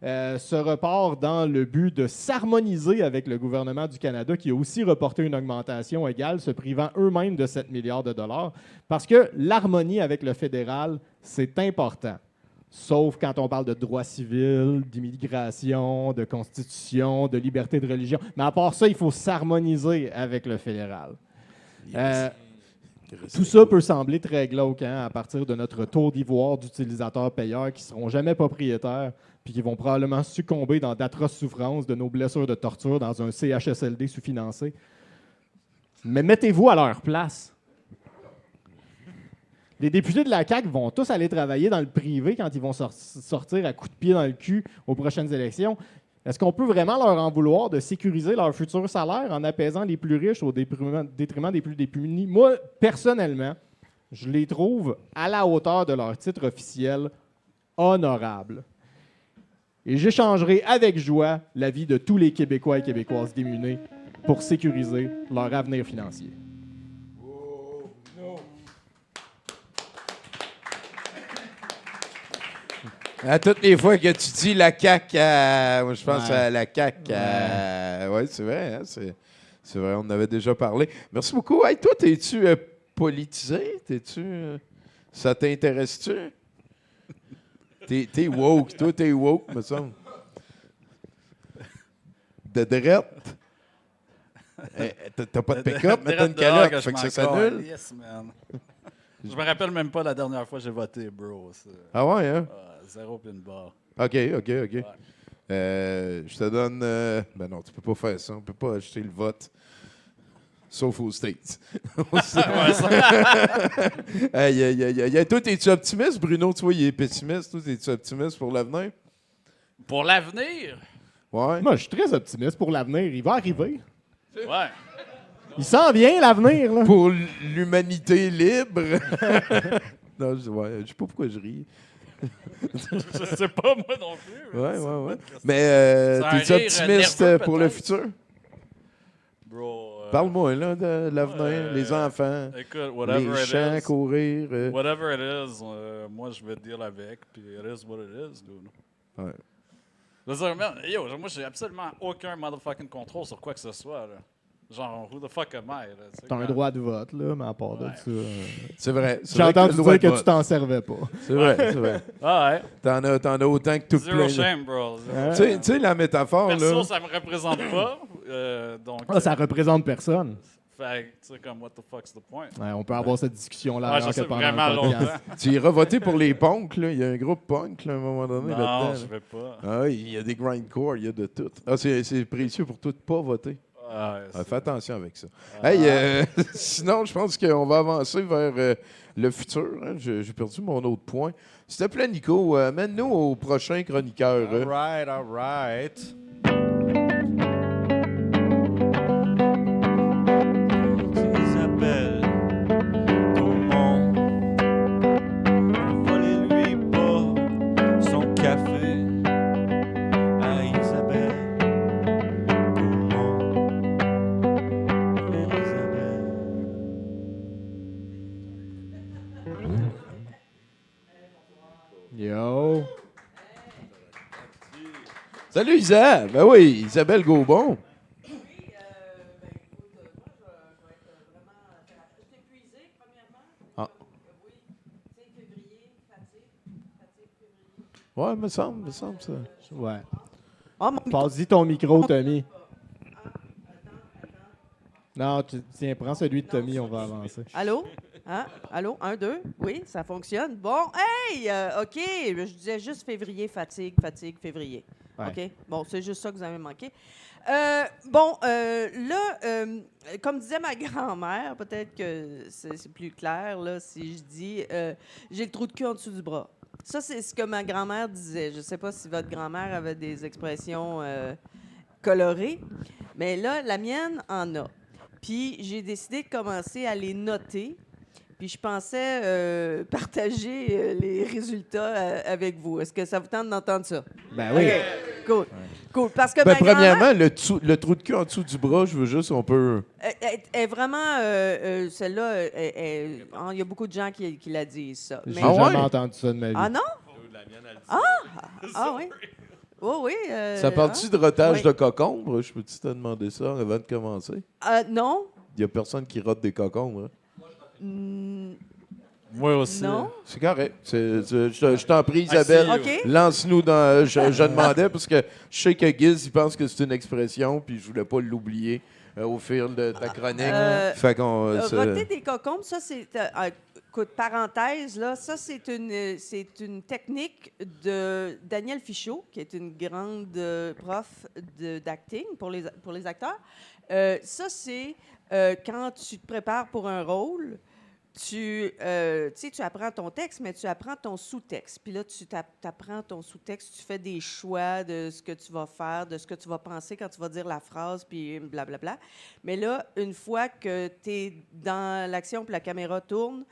Ce report dans le but de s'harmoniser avec le gouvernement du Canada, qui a aussi reporté une augmentation égale, se privant eux-mêmes de 7 milliards de dollars, parce que l'harmonie avec le fédéral, c'est important. Sauf quand on parle de droit civil, d'immigration, de constitution, de liberté de religion. Mais à part ça, il faut s'harmoniser avec le fédéral. Tout ça peut sembler très glauque à partir de notre tour d'ivoire d'utilisateurs payeurs qui ne seront jamais propriétaires puis qui vont probablement succomber dans d'atroces souffrances de nos blessures de torture dans un CHSLD sous-financé. Mais mettez-vous à leur place. Les députés de la CAQ vont tous aller travailler dans le privé quand ils vont sortir à coups de pied dans le cul aux prochaines élections. Est-ce qu'on peut vraiment leur en vouloir de sécuriser leur futur salaire en apaisant les plus riches au détriment des plus démunis? Moi, personnellement, je les trouve à la hauteur de leur titre officiel honorable. Et j'échangerai avec joie la vie de tous les Québécois et Québécoises démunis pour sécuriser leur avenir financier. À toutes les fois que tu dis la CAQ, moi je pense Ouais. à la CAQ. Oui, c'est vrai. Hein, c'est vrai, on en avait déjà parlé. Merci beaucoup. Hey, toi, t'es-tu politisé? Ça t'intéresse-tu? T'es woke. Toi, t'es woke, me semble. De drette. T'as pas de pick-up, mais t'as une calotte. Fait que ça s'annule. Yes, man. Je me rappelle même pas la dernière fois que j'ai voté, bro. Ah ouais, hein? Zéro pin bar. OK. Ouais. Je te donne... ben non, tu peux pas faire ça. On peut pas acheter le vote. Sauf aux States. Hey, toi, es-tu optimiste, Bruno? Tu vois, il est pessimiste. Toi, es-tu optimiste pour l'avenir? Pour l'avenir? Ouais. Moi, je suis très optimiste pour l'avenir. Il va arriver. Ouais. Il s'en vient, l'avenir. Là. Pour l'humanité libre. Non, je sais pas pourquoi je ris. Je sais pas, moi non plus. Ouais. Mais C'est t'es-tu un rire optimiste nerveux, pour le peut-être. futur? Bro. Parle-moi, là, de l'avenir, les enfants, Écoute, whatever les it champs, is. courir. Whatever it is, moi je vais deal avec, puis it is what it is, dude. Ouais. Je veux dire, man, moi j'ai absolument aucun motherfucking contrôle sur quoi que ce soit, là. Genre, who the fuck am I, là? T'as un droit de vote, là, mais à part de Ouais. ça. C'est vrai. J'ai entendu dire que tu t'en servais pas. C'est vrai. Ah ouais. T'en as autant que tout Zero plein. shame, bro. Hein? Tu sais, la métaphore, Perso, là. ça me représente pas. Donc, Ça représente personne. fait que, tu sais, comme, what the fuck's the point? Ouais, on peut avoir cette discussion-là Ouais, alors je que sais pendant vraiment le podcast. longtemps. Tu iras voter pour les punks, là. Il y a un groupe punk, là, à un moment donné, Non, là-dedans. je là. vais pas. Ah oui, il y a des grindcore, il y a de tout. Ah, c'est précieux pour toi de pas voter. Ah, ouais, Fais attention avec ça. Hey, sinon, je pense qu'on va avancer vers le futur. Hein. J'ai perdu mon autre point. S'il te plaît, Nico, mène-nous au prochain chroniqueur. All right. Isabelle, Gaumont, volez-lui pas son café à Isabelle, Gaumont, Isabelle. Yo. Salut, Isa. Ben oui, Isabelle Gaubon. Oui, ben écoute, moi, je vais être vraiment. Je suis épuisée, premièrement. Ah. Oui, tu sais, février, fatigue, février. Ouais, me semble ça. Ouais. Ah, mon Passe-y ton micro, Tommy. Non, tiens, prends celui de Tommy, on va avancer. Allô? Hein? Allô? 1, 2? Oui, ça fonctionne. Bon, hey! OK, je disais juste février, fatigue, février. Ouais. OK? Bon, c'est juste ça que vous avez manqué. Comme disait ma grand-mère, peut-être que c'est plus clair là, si je dis j'ai le trou de cul en dessous du bras. Ça, c'est ce que ma grand-mère disait. Je ne sais pas si votre grand-mère avait des expressions colorées, mais là, la mienne en a. Puis j'ai décidé de commencer à les noter. Puis je pensais partager les résultats avec vous. Est-ce que ça vous tente d'entendre ça? Ben oui. OK. Cool. Cool. Parce que Ben, ma grand-mère premièrement, le trou de cul en dessous du bras, je veux juste, on peut... est vraiment... celle-là, il y a beaucoup de gens qui la disent, ça. J'ai Mais- Ah ouais? jamais entendu ça de ma vie. Ah non? Ah oui? Oh oui. Ça parle-tu de rotage oui. de cocombre? Je peux-tu te demander ça avant de commencer? Non. Il n'y a personne qui rote des cocombres. Hein? Mm, Moi aussi. non. C'est correct. Je t'en prie, Isabelle. OK. Lance-nous dans... Je demandais parce que je sais que Giz, il pense que c'est une expression, puis je voulais pas l'oublier au fil de ta chronique. Fait qu'on... Roter des cocombes, ça, c'est... écoute, parenthèse, là, ça, c'est une technique de Daniel Fichot, qui est une grande prof d'acting pour les acteurs. Ça, c'est quand tu te prépares pour un rôle, tu apprends ton texte, mais tu apprends ton sous-texte. Puis là, tu apprends ton sous-texte, tu fais des choix de ce que tu vas faire, de ce que tu vas penser quand tu vas dire la phrase, puis blablabla. Mais là, une fois que tu es dans l'action puis la caméra tourne,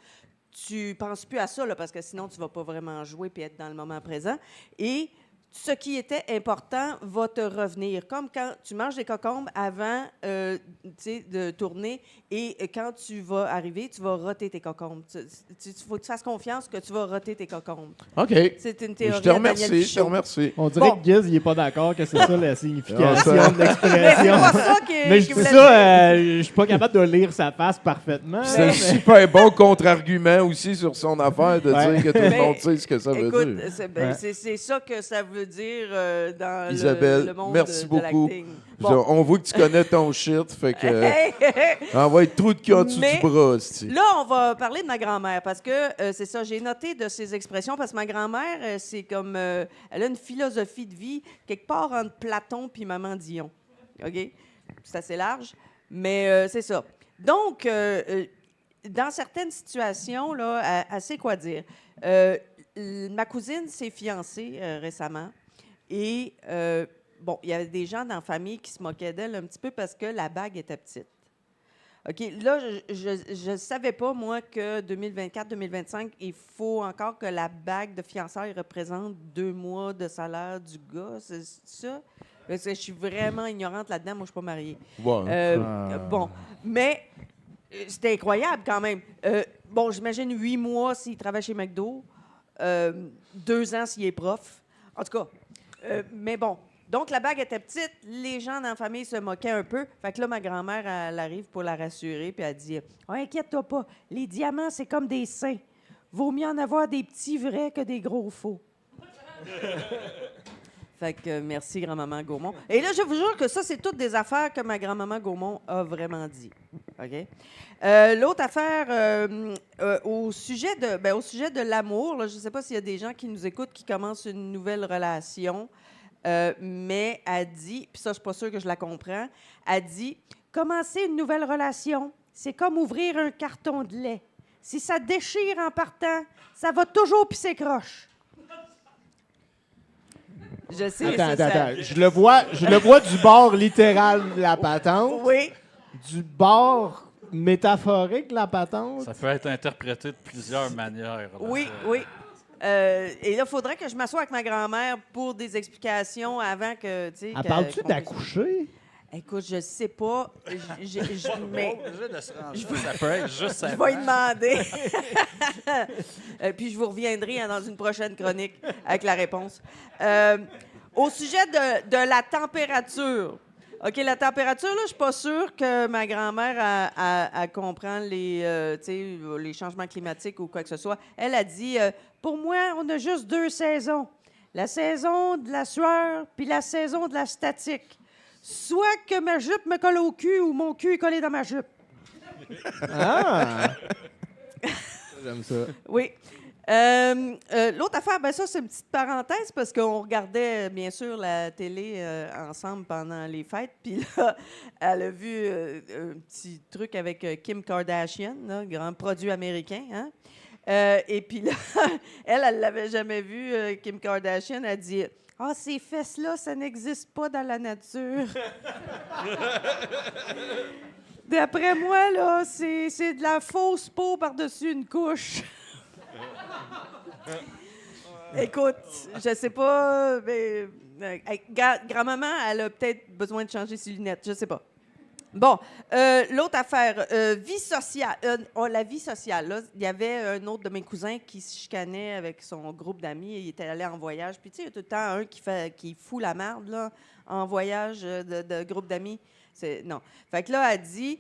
tu penses plus à ça, là, parce que sinon, tu vas pas vraiment jouer puis être dans le moment présent. Et ce qui était important va te revenir. Comme quand tu manges des cocombes avant de tourner et quand tu vas arriver, tu vas roter tes cocombes. Il faut que tu fasses confiance que tu vas roter tes cocombes. OK. C'est une Je théorie te à Daniel remercie, je te Fichot. remercie. On dirait Bon. que Giz, il n'est pas d'accord que c'est ça la signification Ah, ça- de Mais c'est l'expression. pas ça Mais je qu'il dis voulait ça, dire. je suis pas capable de lire sa face parfaitement. C'est un mais- super bon contre-argument aussi sur son affaire de Ouais. dire que tout le Mais, monde sait ce que ça veut Écoute, dire. Ouais. c'est ça que ça veut dire dans Isabelle, le monde merci de beaucoup. l'acting. Bon. On voit que tu connais ton shit, fait que Hey, hey, hey. envoie le trou de cul en dessous Mais- du bras, hostie. Là, on va parler de ma grand-mère parce que c'est ça, j'ai noté de ses expressions parce que ma grand-mère, c'est comme. Elle a une philosophie de vie quelque part entre Platon puis Maman Dion. OK? C'est assez large, mais c'est ça. Donc, dans certaines situations, là, elle sait quoi dire. Ma cousine s'est fiancée récemment et. Bon, il y avait des gens dans la famille qui se moquaient d'elle un petit peu parce que la bague était petite. OK, là, je ne savais pas, moi, que 2024-2025, il faut encore que la bague de fiançailles représente 2 mois de salaire du gars. C'est ça? Parce que je suis vraiment ignorante là-dedans. Moi, je ne suis pas mariée. Ouais. Bon, mais c'était incroyable quand même. Bon, j'imagine 8 mois s'il travaille chez McDo, 2 ans s'il est prof. En tout cas, mais bon. Donc, la bague était petite, les gens dans la famille se moquaient un peu. Fait que là, ma grand-mère, elle arrive pour la rassurer, puis elle dit « Oh, inquiète-toi pas, les diamants, c'est comme des seins. Vaut mieux en avoir des petits vrais que des gros faux. » Fait que merci, grand-maman Gaumont. Et là, je vous jure que ça, c'est toutes des affaires que ma grand-maman Gaumont a vraiment dit. OK? L'autre affaire, au sujet de l'amour, là, je ne sais pas s'il y a des gens qui nous écoutent qui commencent une nouvelle relation. Mais elle dit, puis ça, je suis pas sûre que je la comprends, elle dit « Commencer une nouvelle relation, c'est comme ouvrir un carton de lait. Si ça déchire en partant, ça va toujours pisser croche. » Je sais, Attends. Je le vois du bord littéral de la patente, Oui. du bord métaphorique de la patente. Ça peut être interprété de plusieurs manières. là. Oui, oui. Et là, il faudrait que je m'assoie avec ma grand-mère pour des explications avant que, tu sais... Elle parle-tu d'accoucher? Écoute, je sais pas. Mais Obligé de se rendre là. Ça peut être juste je vais y demander. Puis je vous reviendrai dans une prochaine chronique avec la réponse. Au sujet de la température. OK, la température, là, je suis pas sûre que ma grand-mère elle comprend les changements climatiques ou quoi que ce soit. Elle a dit pour moi, on a juste 2 saisons. La saison de la sueur puis la saison de la statique. soit que ma jupe me colle au cul ou mon cul est collé dans ma jupe. Ah! J'aime ça. Oui. L'autre affaire, ben ça, c'est une petite parenthèse parce qu'on regardait, bien sûr, la télé ensemble pendant les fêtes. Puis là, elle a vu un petit truc avec Kim Kardashian, là, grand produit américain. Hein? Et puis là, elle l'avait jamais vu, Kim Kardashian. Elle dit « Ah, ces fesses-là, ça n'existe pas dans la nature. » D'après moi, là, c'est de la fausse peau par-dessus une couche. Écoute, je sais pas, mais grand-maman, elle a peut-être besoin de changer ses lunettes, je sais pas. Bon, l'autre affaire, vie sociale. La vie sociale, là, il y avait un autre de mes cousins qui se chicanait avec son groupe d'amis. Il était allé en voyage. Puis, tu sais, il y a tout le temps un qui fout la merde, là, en voyage de groupe d'amis. Non. Fait que là, elle dit,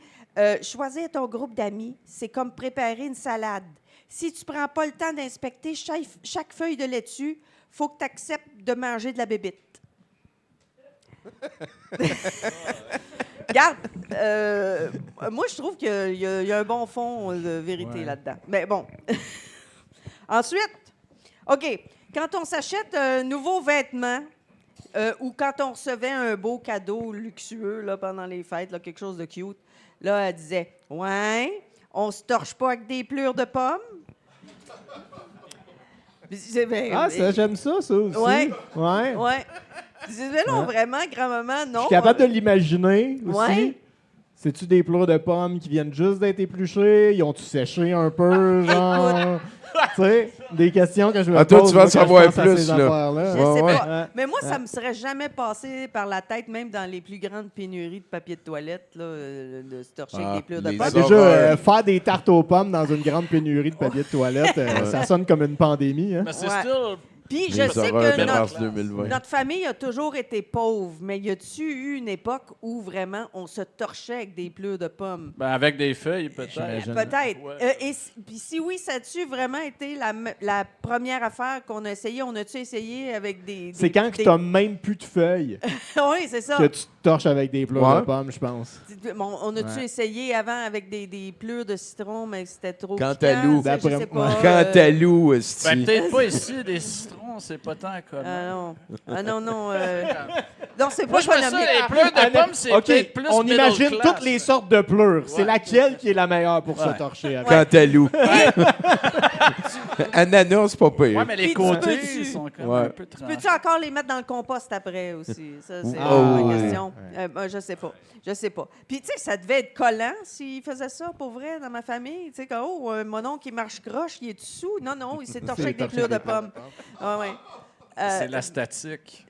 choisir ton groupe d'amis, c'est comme préparer une salade. Si tu prends pas le temps d'inspecter chaque feuille de laitue, faut que tu acceptes de manger de la bébite. Regarde, moi, je trouve qu'il y a un bon fond de vérité là-dedans. Mais bon. Ensuite, OK, quand on s'achète un nouveau vêtement ou quand on recevait un beau cadeau luxueux là, pendant les fêtes, là, quelque chose de cute, là, elle disait « Ouais, on se torche pas avec des plures de pommes? » Ça, j'aime ça aussi. Ouais. Ouais. Ouais. Je disais, non, vraiment, grand-maman, non. Je suis capable de l'imaginer aussi. Ouais. C'est-tu des pleurs de pommes qui viennent juste d'être épluchés? Ils ont-tu séché un peu, genre? Tu sais, des questions que je me pose. Toi, tu vas moi, quand savoir je pense à plus, ces là. affaires-là. Je sais Ouais. pas. Ouais. Mais moi, ça me serait jamais passé par la tête, même dans les plus grandes pénuries de papier de toilette, là, de se torcher avec des pleurs de les pommes. Déjà, horreurs. faire des tartes aux pommes dans une grande pénurie de papier de toilette, ça sonne comme une pandémie. Hein? Mais c'est Ouais. still. Puis je Les sais horreurs que de mars 2020. notre famille a toujours été pauvre, mais y a-tu eu une époque où vraiment on se torchait avec des pleurs de pommes? Ben, avec des feuilles, peut-être. J'imagine. Peut-être. Ouais. Puis si oui, ça a-tu vraiment été la première affaire qu'on a essayé? On a-tu essayé avec des... C'est quand que t'as même plus de feuilles Oui, c'est ça. que tu te torches avec des pleurs Ouais. de pommes, je pense. Bon, on a-tu Ouais. essayé avant avec des pleurs de citron, mais c'était trop Cantaloupe. piquant, je sais pas. Cantalou, Ben, esti. peut-être pas ici, des citrons, c'est pas tant comme. Non, non, c'est Moi, pas je vois ça, économique. les pleurs de pommes, c'est OK, peut-être plus on middle imagine class. toutes les sortes de pleurs. C'est Ouais. laquelle qui est la meilleure pour se Ouais. torcher avec? Cantalou. Ananas, c'est pas pire. Ouais, mais les Puis tu côtés peux-tu- sont quand même Ouais. un peu tranchés. Peux-tu encore les mettre dans le compost après aussi? Ça, c'est Ah, la oui. question. Je sais pas. Je sais pas. Puis, tu sais, ça devait être collant s'il faisait ça pour vrai dans ma famille. Tu sais, comme, mon oncle, il marche croche, il est dessous. Non, il s'est torché avec des pleurs de pommes. Ah, ouais. C'est la statique.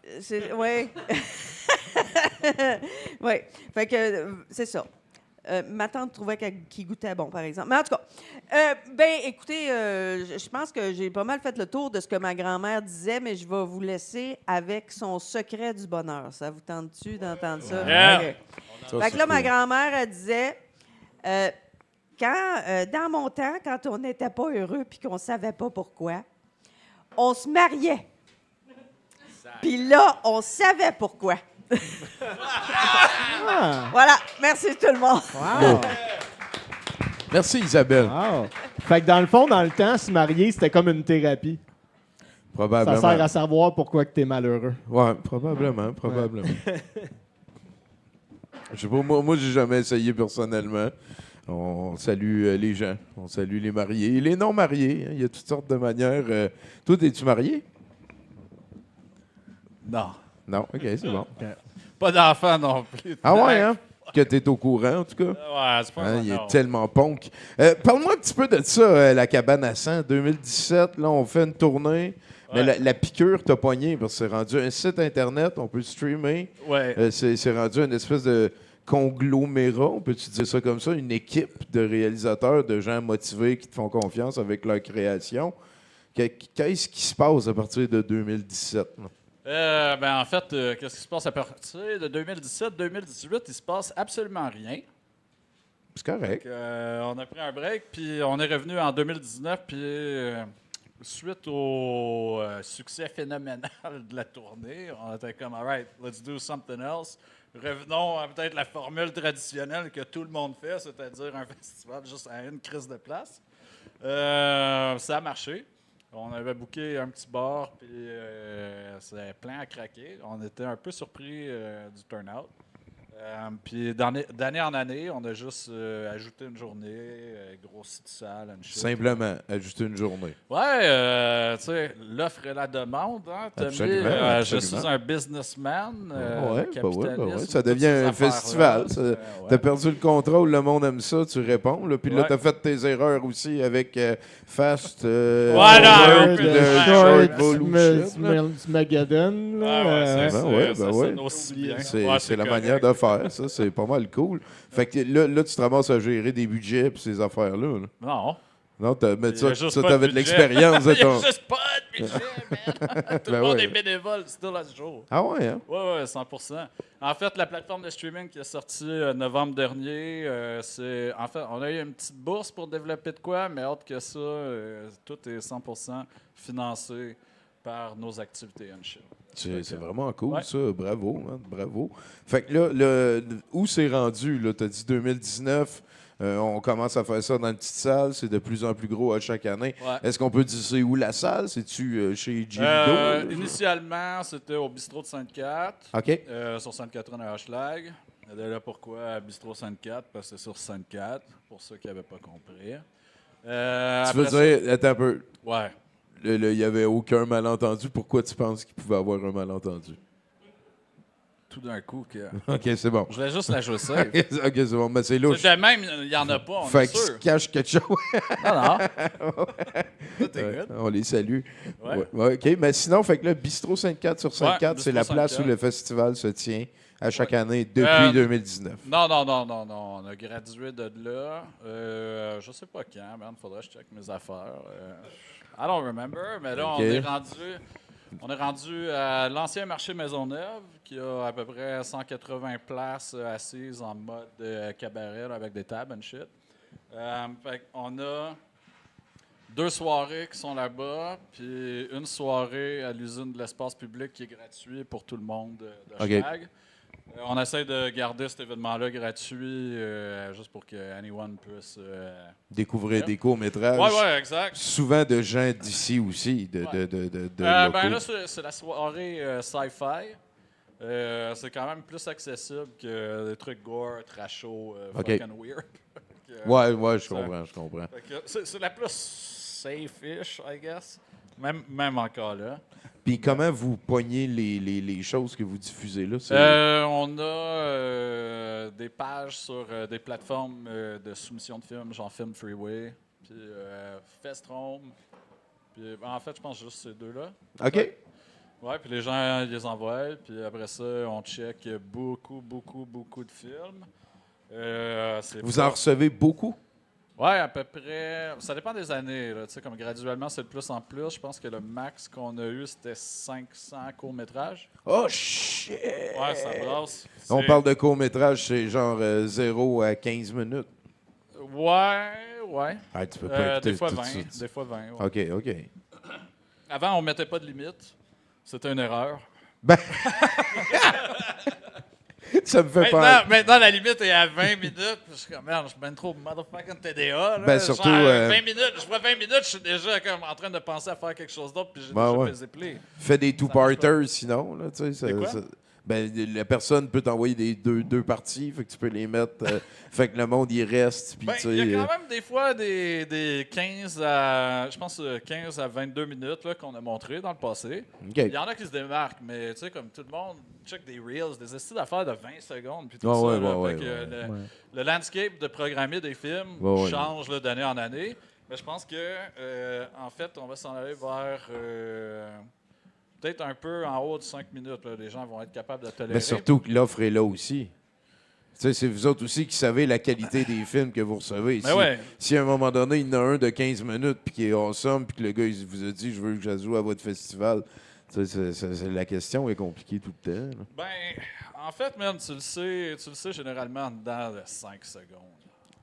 Oui. Oui. Fait que, c'est ça. Ma tante trouvait qu'il goûtait bon, par exemple. Mais en tout cas, écoutez, je pense que j'ai pas mal fait le tour de ce que ma grand-mère disait, mais je vais vous laisser avec son secret du bonheur. Ça vous tente-tu d'entendre ça? Yeah. OK. Ça, Fait c'est que là, ma cool. grand-mère, elle disait, dans mon temps, quand on n'était pas heureux puis qu'on savait pas pourquoi, on se mariait. Puis là, on savait pourquoi. Ah, Voilà. Merci tout le monde. wow. Merci, Isabelle. Wow. Fait que dans le fond, dans le temps, se marier, c'était comme une thérapie. Ça Probablement. sert à savoir pourquoi que t'es malheureux. Ouais, probablement. Je sais pas, moi j'ai jamais essayé personnellement. On salue les gens, on salue les mariés et les non-mariés. Hein. Il y a toutes sortes de manières. Toi, es-tu marié? Non. Non? OK, c'est bon. Pas d'enfant non plus. Ah ouais, hein? Que t'es au courant, en tout cas. Ouais, c'est pas Hein, ça. il non. est tellement punk. Parle-moi un petit peu de ça, la cabane à sang. 2017, là, on fait une tournée. Mais Ouais. la piqûre t'a pogné parce que c'est rendu un site Internet, on peut streamer. Ouais. C'est rendu une espèce de conglomérat, on peut-tu dire ça comme ça, une équipe de réalisateurs, de gens motivés qui te font confiance avec leur création. Qu'est-ce qui se passe à partir de 2017? Là? En fait, qu'est-ce qui se passe à partir de 2017-2018? Il se passe absolument rien. C'est correct. On a pris un break, puis on est revenu en 2019, puis suite au succès phénoménal de la tournée, on était comme, all right, let's do something else. revenons à peut-être la formule traditionnelle que tout le monde fait, c'est-à-dire un festival juste à une crise de place. Ça a marché. On avait booké un petit bar, puis c'était plein à craquer. On était un peu surpris du turnout. Puis d'année en année, on a juste ajouté une journée, grossi de salle, une shit. Simplement, ajuster une journée. Ouais, tu sais, l'offre et la demande, hein, Tommy. Absolument, Je absolument. suis un businessman, capitaliste. Ça toutes devient ces un affaires-là. festival. Ça. Ouais. T'as perdu le contrôle, le monde aime ça, tu réponds. Là, puis là, Ouais. t'as fait tes erreurs aussi avec Fast. non, puis ouais, le ouais, Short ouais. Bullshit, là. Smageddon. Ah ouais, Ben ouais, ça ben ouais. sonne aussi bien. C'est Ouais, c'est la correct. manière de faire, ça. C'est pas mal cool. Fait que là, tu te ramasses à gérer des budgets et ces affaires-là. Là. Non. Non, mais Il y a ça, juste pas t'avais de de budget. l'expérience. Il n'y a ton- juste pas de budget, man. Tout Ben le monde ouais. est bénévole, still à ce jour. Ah ouais, hein? Oui, 100%. En fait, la plateforme de streaming qui est sortie novembre dernier, en fait, on a eu une petite bourse pour développer de quoi, mais autre que ça, tout est 100% financé par nos activités and shit. C'est vraiment cool, Ouais. ça. Bravo, man. Bravo. Fait que là, où c'est rendu? Tu as dit 2019. On commence à faire ça dans une petite salle. C'est de plus en plus gros à chaque année. Ouais. Est-ce qu'on peut dire c'est où la salle? C'est-tu chez Jimmy Initialement, c'était au bistrot de Sainte-Cat, OK. sur Sainte-Catherine à Hochelag. De là pourquoi bistrot Sainte-Cat, parce que c'est sur Sainte-Cat, pour ceux qui n'avaient pas compris. Tu veux dire, attends un peu, Ouais. il n'y avait aucun malentendu. Pourquoi tu penses qu'il pouvait avoir un malentendu? Tout d'un coup, que... OK, c'est bon. je voulais juste la jouer safe. OK, c'est bon. Mais c'est louche. De même, il n'y en a pas, on Fait est qu'il se sûr. cache quelque chose. Non, non. Tout est Ouais, good. on les salue. Ouais. Ouais, OK, mais sinon, fait que là, Bistrot 54 sur 54, Ouais, c'est la Bistrot place où 54. le festival se tient à chaque année depuis 2019. Non. On a gradué de là. Je sais pas quand, man. Faudrait que je check mes affaires. I don't remember, mais là, OK. on est rendu à l'ancien marché Maisonneuve, qui a à peu près 180 places assises en mode cabaret là, avec des tables and shit. Fait qu'on a 2 soirées qui sont là-bas, puis une soirée à l'usine de l'espace public qui est gratuit pour tout le monde de OK. Schlag. On essaie de garder cet événement-là gratuit juste pour que anyone puisse. Découvrir Ouais. des courts-métrages. Ouais, exact. Souvent de gens d'ici aussi, de locaux. Ben là, c'est la soirée sci-fi. C'est quand même plus accessible que des trucs gore, trash show, OK. fucking weird. Ouais, je Ça- comprends. Fait que c'est la plus safe-ish, I guess. Même encore là. Puis comment vous pognez les choses que vous diffusez là? On a des pages sur des plateformes de soumission de films, genre Film Freeway, puis Festrom. Puis, en fait, je pense juste ces deux-là. OK. Ouais, puis les gens ils les envoient, puis après ça, on check beaucoup de films. C'est Vous pas- en recevez beaucoup? Ouais, à peu près. Ça dépend des années. Là, tu sais, comme graduellement, c'est de plus en plus. Je pense que le max qu'on a eu, c'était 500 courts-métrages. Oh, shit! Ouais, ça brasse. On C'est- parle de court-métrage, c'est genre 0 à 15 minutes. Ouais. Ah, tu peux pas écouter Des fois tout 20. ça. Des fois 20. Ouais. OK. Avant, on mettait pas de limite. C'était une erreur. Ça me fait peur. Maintenant, la limite est à 20 minutes. Puis je suis comme, merde, je suis bien trop motherfucking TDA. Là. Ben, surtout, Genre, 20 minutes, je vois 20 minutes, je suis déjà comme en train de penser à faire quelque chose d'autre, puis j'ai Ben déjà ouais. mes épées. Fais des two-parters sinon. Là, tu sais, Des quoi? ben, la personne peut t'envoyer des deux parties, fait que tu peux les mettre. Fait que le monde y reste. Puis, Ben, tu il y sais, a quand même des fois des 15 à, je pense, 15 à 22 minutes là, qu'on a montré dans le passé. OK. Il y en a qui se démarquent, mais tu sais, comme tout le monde check des reels, des styles d'affaires de 20 secondes, puis tout Ah ça. ouais, là. ouais, Fait que ouais. le landscape de programmer des films Ouais, ouais. change là, d'année en année. Mais je pense que, en fait, on va s'en aller vers peut-être un peu en haut de 5 minutes. Là. Les gens vont être capables de tolérer. Mais surtout que l'offre est là aussi. Tu sais, c'est vous autres aussi qui savez la qualité des films que vous recevez. Mais ouais. Si à un moment donné, il y en a un de 15 minutes, puis qui est awesome, puis que le gars il vous a dit « Je veux que je joue à votre festival », la question est compliquée tout le temps. Là. Ben, en fait, man, tu le sais généralement en dedans de 5 secondes.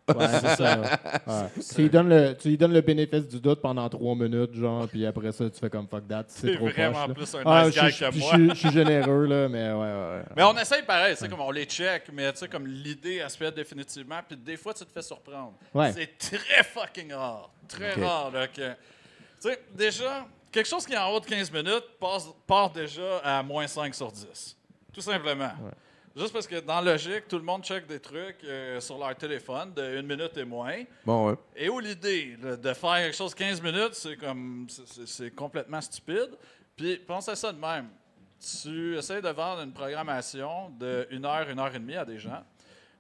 Ouais, c'est ça. Ouais. Tu lui donnes le bénéfice du doute pendant 3 minutes, genre, puis après ça, tu fais comme fuck that. C'est C'est trop vraiment poche, plus un là. nice guy que Puis moi. je suis généreux, là, mais ouais. Mais on essaye pareil, tu sais, comme on les check, mais tu sais, comme l'idée, elle se fait définitivement, puis des fois, tu te fais surprendre. Ouais. C'est très fucking rare. Très rare, là, que... Tu sais, déjà, quelque chose qui est en haut de 15 minutes part déjà à moins 5 sur 10. Tout simplement. Juste parce que dans Logique, tout le monde check des trucs sur leur téléphone de 1 minute et moins. Bon, ouais. Et où l'idée là, de faire quelque chose 15 minutes, c'est complètement stupide. Puis pense à ça de même. Tu essaies de vendre une programmation de 1 heure, 1 heure et demie à des gens.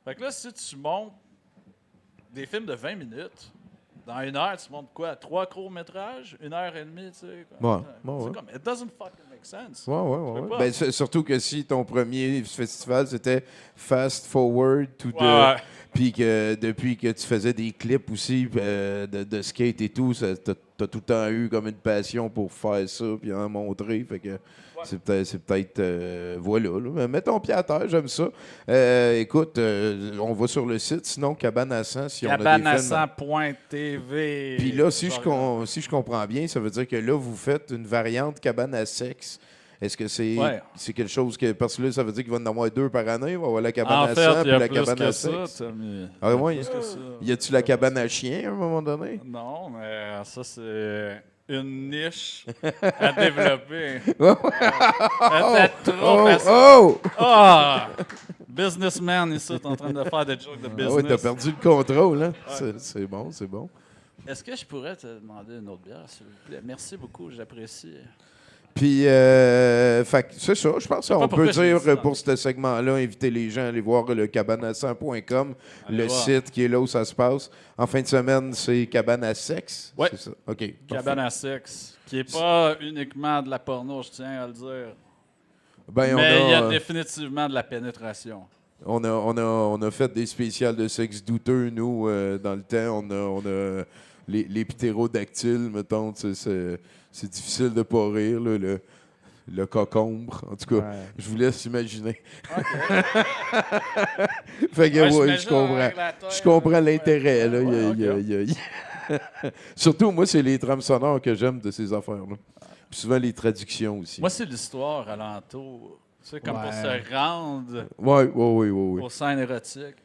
Fait que là, si tu montes des films de 20 minutes, dans 1 heure, tu montes quoi? 3 courts-métrages? 1 heure et demie, tu sais? Ouais, C'est ouais. comme, it doesn't fucking make sense. Ouais. peux pas. Ben, surtout que si ton premier festival, c'était Fast Forward to the... Ouais. Puis que depuis que tu faisais des clips aussi de skate et tout, t'as tout le temps eu comme une passion pour faire ça puis en montrer. Fait que c'est peut-être voilà. Là. Mais mets ton pied à terre, j'aime ça. Écoute, on va sur le site, sinon Cabane à 100, si on a des films. Cabaneassant.tv. Puis là, si je comprends bien, ça veut dire que là, vous faites une variante cabane à sexe. Est-ce que c'est quelque chose que... Parce que là, ça veut dire qu'il va en avoir 2 par année. Il va y avoir la cabane En à fait, 100 il y puis a la plus cabane que à ça, sexe. Tommy. Ah ouais? Plus que ça. Y a-tu la cabane à chien à un moment donné? Non, mais ça, c'est une niche à développer. Peut-être trop facile. Oh! Ah! Businessman ici, t'es en train de faire des jokes de Ah business. oui, t'as perdu le contrôle, hein? C'est bon, c'est bon. Est-ce que je pourrais te demander une autre bière, s'il vous plaît? Merci beaucoup, j'apprécie. Puis, fait que c'est ça. Je pense qu'on peut pourquoi je dire dis ça. pour ce segment-là, inviter les gens à aller voir le cabaneassant.com, Allez le voir. site qui est là où ça se passe. En fin de semaine, c'est Cabane à sexe. Ouais. C'est ça. OK. Cabane à sexe, qui n'est pas uniquement de la porno, je tiens à le dire. Ben, Mais il y a définitivement de la pénétration. on a fait des spéciales de sexe douteux, nous, dans le temps. On a les ptérodactyles, mettons. C'est difficile de pas rire, là, le cocombre. En tout cas, je vous laisse imaginer. Fait que, je comprends. Je comprends l'intérêt. Là. Surtout, moi, c'est les trames sonores que j'aime de ces affaires-là. Puis souvent, les traductions aussi. Moi, c'est l'histoire alentour. Tu sais, comme pour se rendre Oui. aux scènes érotiques.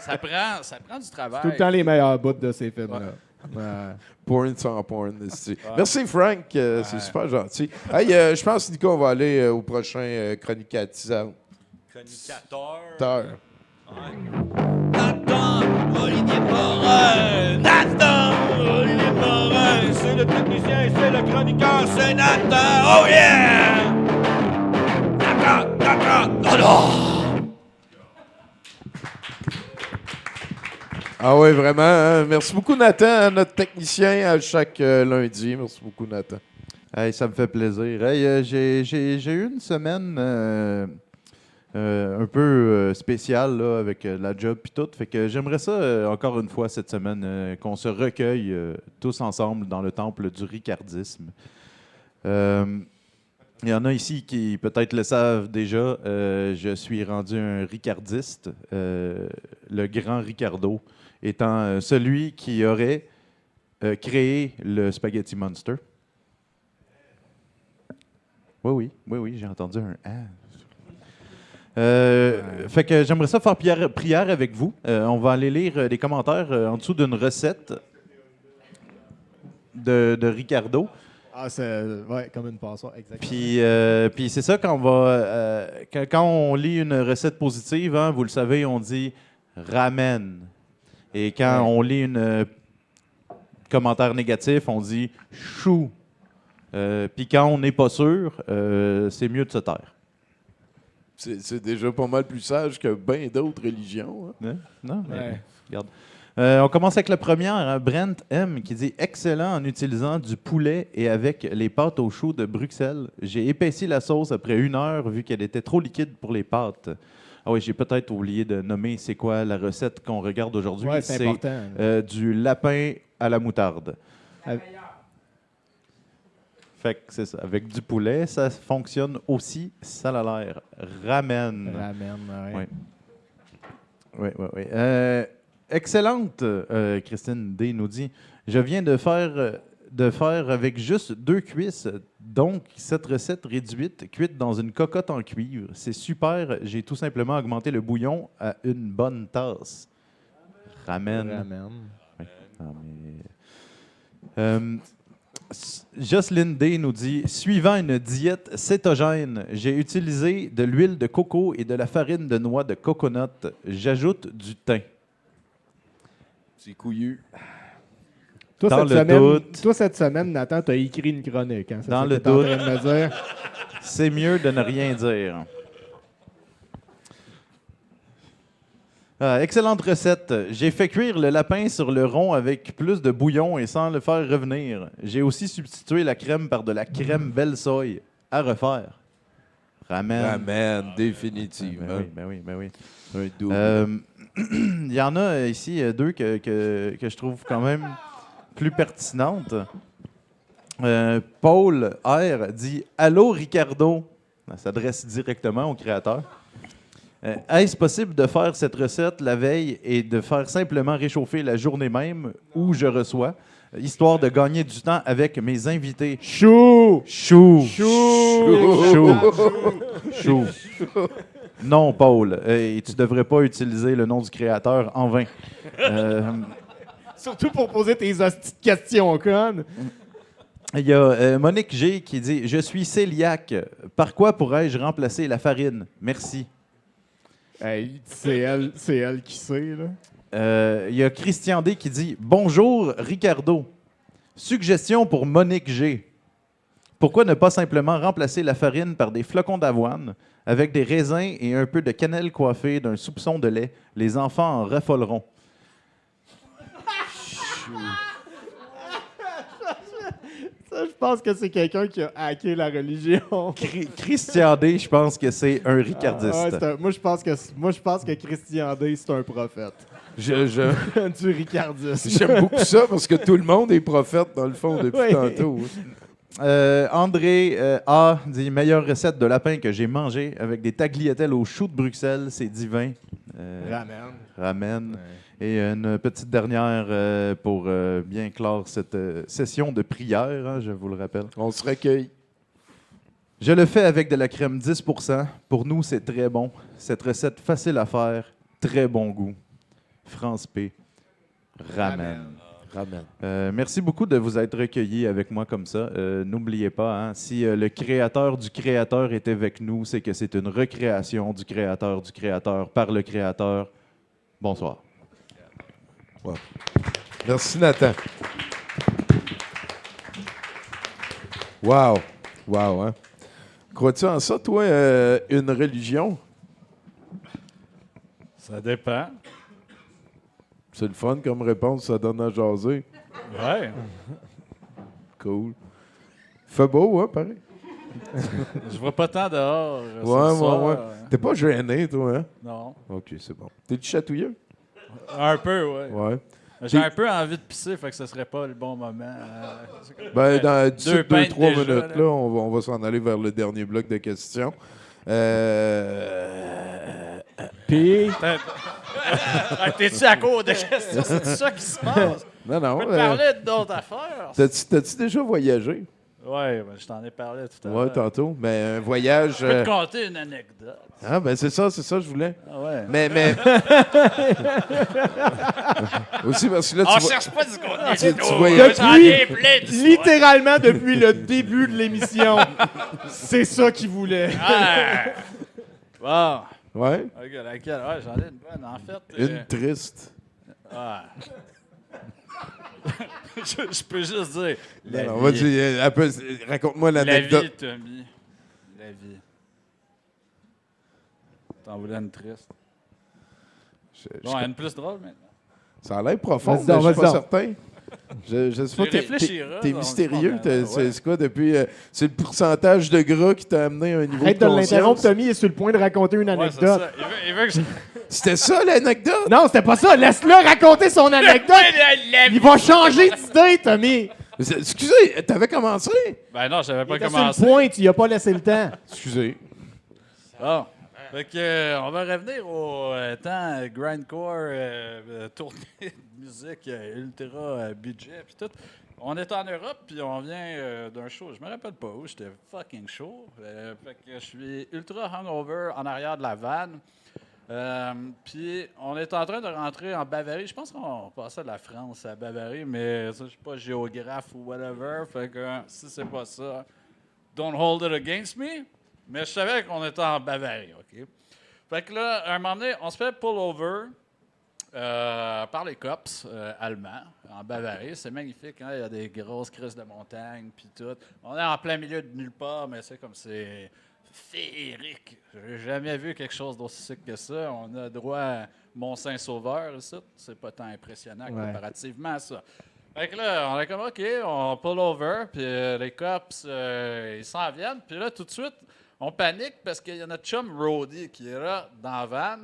Ça prend du travail. Tout le temps les meilleurs bouts de ces films-là. Ouais. Porn sans porn. Merci, Frank. C'est super gentil. Hey, je pense, Nico, on va aller au prochain chronicatisant. Chronicateur. Nathan, Olivier Morin. Nathan, Olivier Morin. C'est le technicien, c'est le chroniqueur, c'est Nathan. Oh yeah! Nathan. Ah oui, vraiment. Hein? Merci beaucoup, Nathan, notre technicien à chaque lundi. Merci beaucoup, Nathan. Hey, ça me fait plaisir. Hey, j'ai eu une semaine un peu spéciale là, avec la job et tout. Fait que j'aimerais ça, encore une fois, cette semaine, qu'on se recueille tous ensemble dans le temple du ricardisme. Il y en a ici qui peut-être le savent déjà. Je suis rendu un ricardiste, le grand Ricardo étant celui qui aurait créé le Spaghetti Monster. Oui, j'ai entendu un « ah ». Fait que j'aimerais ça faire prière avec vous. On va aller lire les commentaires en dessous d'une recette de Ricardo. Ah, c'est comme une passoire, exactement. Puis c'est ça, quand on lit une recette positive, hein, vous le savez, on dit « ramen ». Et quand on lit un commentaire négatif, on dit « chou ». Puis quand on n'est pas sûr, c'est mieux de se taire. C'est déjà pas mal plus sage que bien d'autres religions. Hein? Non, mais regarde. On commence avec le premier, hein, Brent M, qui dit « Excellent en utilisant du poulet et avec les pâtes au chou de Bruxelles. J'ai épaissi la sauce après 1 heure vu qu'elle était trop liquide pour les pâtes. » Ah oui, j'ai peut-être oublié de nommer c'est quoi la recette qu'on regarde aujourd'hui. Ouais, c'est important. Du lapin à la moutarde. Fait que c'est ça. Avec du poulet, ça fonctionne aussi, ça a l'air. Ramen. Ramen, Ouais. Oui, oui, oui. Excellente, Christine D. nous dit. Je viens de faire avec juste 2 cuisses, donc cette recette réduite, cuite dans une cocotte en cuivre. C'est super. J'ai tout simplement augmenté le bouillon à une bonne tasse. Ramen. Oui. Ah, mais... Jocelyne D. nous dit suivant une diète cétogène, j'ai utilisé de l'huile de coco et de la farine de noix de coconut. J'ajoute du thym. C'est couillu. Toi, cette semaine, Nathan, tu as écrit une chronique. Hein, Dans le en train doute, de me dire. c'est mieux de ne rien dire. Excellente recette. J'ai fait cuire le lapin sur le rond avec plus de bouillon et sans le faire revenir. J'ai aussi substitué la crème par de la crème belle soy. À refaire. Ramen, définitivement. Ben oui. Un double. Il y en a ici 2 que je trouve quand même plus pertinentes. Paul R. dit « Allô, Ricardo ». Ça s'adresse directement au créateur. Est-ce possible de faire cette recette la veille et de faire simplement réchauffer la journée même où je reçois, histoire de gagner du temps avec mes invités? Chou! Non, Paul, et tu devrais pas utiliser le nom du créateur en vain. Surtout pour poser tes hosties de questions, connes. Il y a Monique G qui dit « Je suis cœliaque. Par quoi pourrais-je remplacer la farine? Merci. » Hey, c'est elle qui sait, là. Il y a Christian D qui dit « Bonjour, Ricardo. Suggestion pour Monique G. Pourquoi ne pas simplement remplacer la farine par des flocons d'avoine avec des raisins et un peu de cannelle coiffée d'un soupçon de lait? Les enfants en raffoleront. » Ça, je pense que c'est quelqu'un qui a hacké la religion. Christian D, je pense que c'est un ricardiste. Moi, je pense que Christian D, c'est un prophète. Du ricardisme. J'aime beaucoup ça parce que tout le monde est prophète dans le fond depuis Oui. tantôt. André A dit meilleure recette de lapin que j'ai mangé avec des tagliatelles aux choux de Bruxelles, c'est divin. Ramen. Ouais. Et une petite dernière pour bien clore cette session de prière, hein, je vous le rappelle. On se recueille. Je le fais avec de la crème 10%. Pour nous, c'est très bon. Cette recette facile à faire, très bon goût. France P. Ramen. Merci beaucoup de vous être recueillis avec moi comme ça. N'oubliez pas, hein, si le créateur du créateur est avec nous, c'est que c'est une recréation du créateur par le créateur. Bonsoir. Wow. Merci, Nathan. Wow, hein? Crois-tu en ça, toi, une religion? Ça dépend. C'est le fun comme réponse, ça donne à jaser. Ouais. Cool. Fait beau, hein, pareil? Je vois pas tant dehors. ce soir. Ouais. T'es pas gêné, toi, hein? Non. OK, c'est bon. T'es-tu chatouilleux? Un peu, ouais. Ouais. J'ai un peu envie de pisser, fait que ce serait pas le bon moment. Ben, dans 2-3 pintes déjà, minutes, là, on va s'en aller vers le dernier bloc de questions. Puis, T'es-tu à court de questions? C'est ça qui se passe? Non. On peut te parler d'autres affaires? T'as-tu déjà voyagé? Ouais, ben, je t'en ai parlé tout à l'heure. Ouais, tantôt. Mais un voyage. Je peux te conter une anecdote. Ah, ben c'est ça, je voulais. Ah ouais. Mais. Aussi, parce que là, On tu vois. cherche pas du contenu. Tu voyais- J'en ai plein d'histoires. littéralement, depuis le début de l'émission, c'est ça qu'il voulait. Ah. Bon. Ouais? Ok, laquelle? Ouais, j'en ai une bonne. En fait. Une triste. Ah. je peux juste dire. La Non, vie. vas-y, raconte-moi La l'anecdote. vie, Tommy. La vie. T'en voulais une triste. Bon, une plus drôle maintenant. Ça a l'air profond, Vas-y mais donc, je suis vas-y pas donc. certain. Je sais pas, Tu réfléchiras, t'es donc, mystérieux. c'est pas mal, ouais. C'est quoi depuis. C'est le pourcentage de gras qui t'a amené à un niveau Arrête de de l'interrompre, conscience. Tommy est sur le point de raconter une Ouais, c'est anecdote. ça. Il veut que je. C'était ça l'anecdote? Non, c'était pas ça. Laisse-le raconter son anecdote. Il va changer d'idée, Tommy. Excusez, t'avais commencé? Ben non, j'avais Il pas était sur commencé. le point, tu y as pas laissé le temps. Excusez. Bon. Fait que, on va revenir au temps grindcore, tournée de musique ultra budget puis tout. On est en Europe puis on vient d'un show. Je me rappelle pas où, j'étais fucking chaud. Fait que je suis ultra hungover en arrière de la vanne. Puis on est en train de rentrer en Bavarie. Je pense qu'on passait de la France à Bavarie, mais ça, je suis pas géographe ou whatever. Fait que si c'est pas ça, don't hold it against me. Mais je savais qu'on était en Bavarie, OK? Fait que là, à un moment donné, on se fait pull over par les cops allemands en Bavarie. C'est magnifique, hein? Il y a des grosses crises de montagne, puis tout. On est en plein milieu de nulle part, mais c'est comme c'est féerique. J'ai jamais vu quelque chose d'aussi sick que ça. On a droit à Mont-Saint-Sauveur, ici. C'est pas tant impressionnant comparativement à ça. Fait que là, on est comme, OK, on pull over, puis les cops, ils s'en viennent. Puis là, tout de suite, on panique parce qu'il y a notre chum Roddy qui est là, dans la van,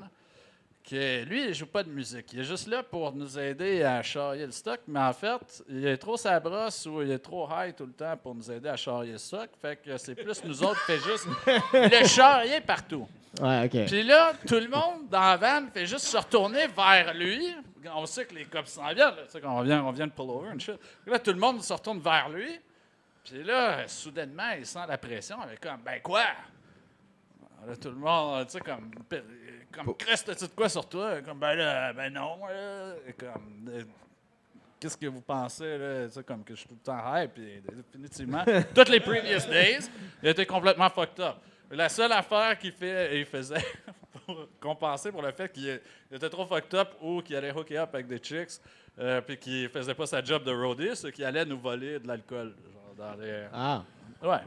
que lui, il joue pas de musique. Il est juste là pour nous aider à charrier le stock, mais en fait, il est trop sa brosse ou il est trop high tout le temps pour nous aider à charrier le stock. Fait que c'est plus nous autres qui fait juste le charrier partout. Ouais, OK. Puis là, tout le monde dans la van fait juste se retourner vers lui. On sait que les cops s'en viennent. Tu sais, on vient de pull over and shit. Puis là, tout le monde se retourne vers lui. Puis là, soudainement, il sent la pression. Il est comme, ben quoi? Là, tout le monde, tu sais, comme Christ, t'as-tu de quoi sur toi? Comme, ben là, ben non. Comme, qu'est-ce que vous pensez, là? Tu sais, comme que je suis tout le temps high. Puis définitivement, toutes les previous days, il était complètement fucked up. La seule affaire qu'il faisait pour compenser pour le fait qu'il était trop fucked up ou qu'il allait hooker up avec des chicks, puis qu'il faisait pas sa job de roadie, c'est qu'il allait nous voler de l'alcool. Genre dans les... Ah. Ouais.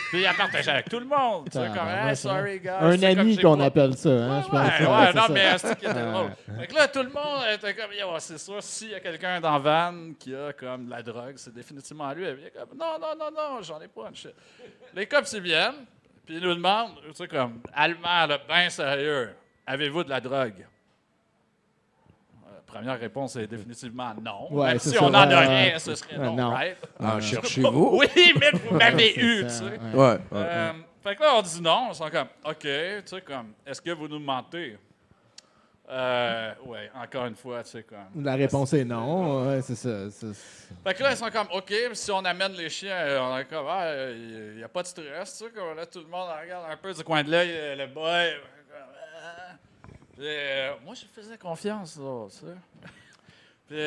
Puis il a partagé avec tout le monde. Tu sais, comme, hey, sorry, guys. Un C'est comme ami j'ai qu'on pas- appelle ça, hein, je pense. Ouais, c'est non, ça. mais c'est qui était drôle. Fait que là, tout le monde était comme, yo, c'est sûr, s'il y a quelqu'un dans la van qui a comme de la drogue, c'est définitivement lui. Il est comme, non, j'en ai pas, une shit. Les cops, ils viennent, puis ils nous demandent, tu sais, comme, allemand, là, ben sérieux, avez-vous de la drogue? Première réponse est définitivement non. Ouais, Même c'est si ça, on n'en a ouais, rien, ce serait non, non. right? En cherchez-vous? Oui, mais vous m'avez C'est eu, ça, tu sais. ouais. Ouais. Fait que là, on dit non. Ils sont comme, OK, tu sais, comme, est-ce que vous nous mentez? Ouais, encore une fois, tu sais, comme. La réponse est non. Ouais, c'est ça. Fait que là, ils sont comme, OK, si on amène les chiens, on est comme, il n'y a pas de stress, tu sais, comme là, tout le monde regarde un peu du coin de l'œil, le boy. Puis, moi, je faisais confiance, là, tu sais. Puis,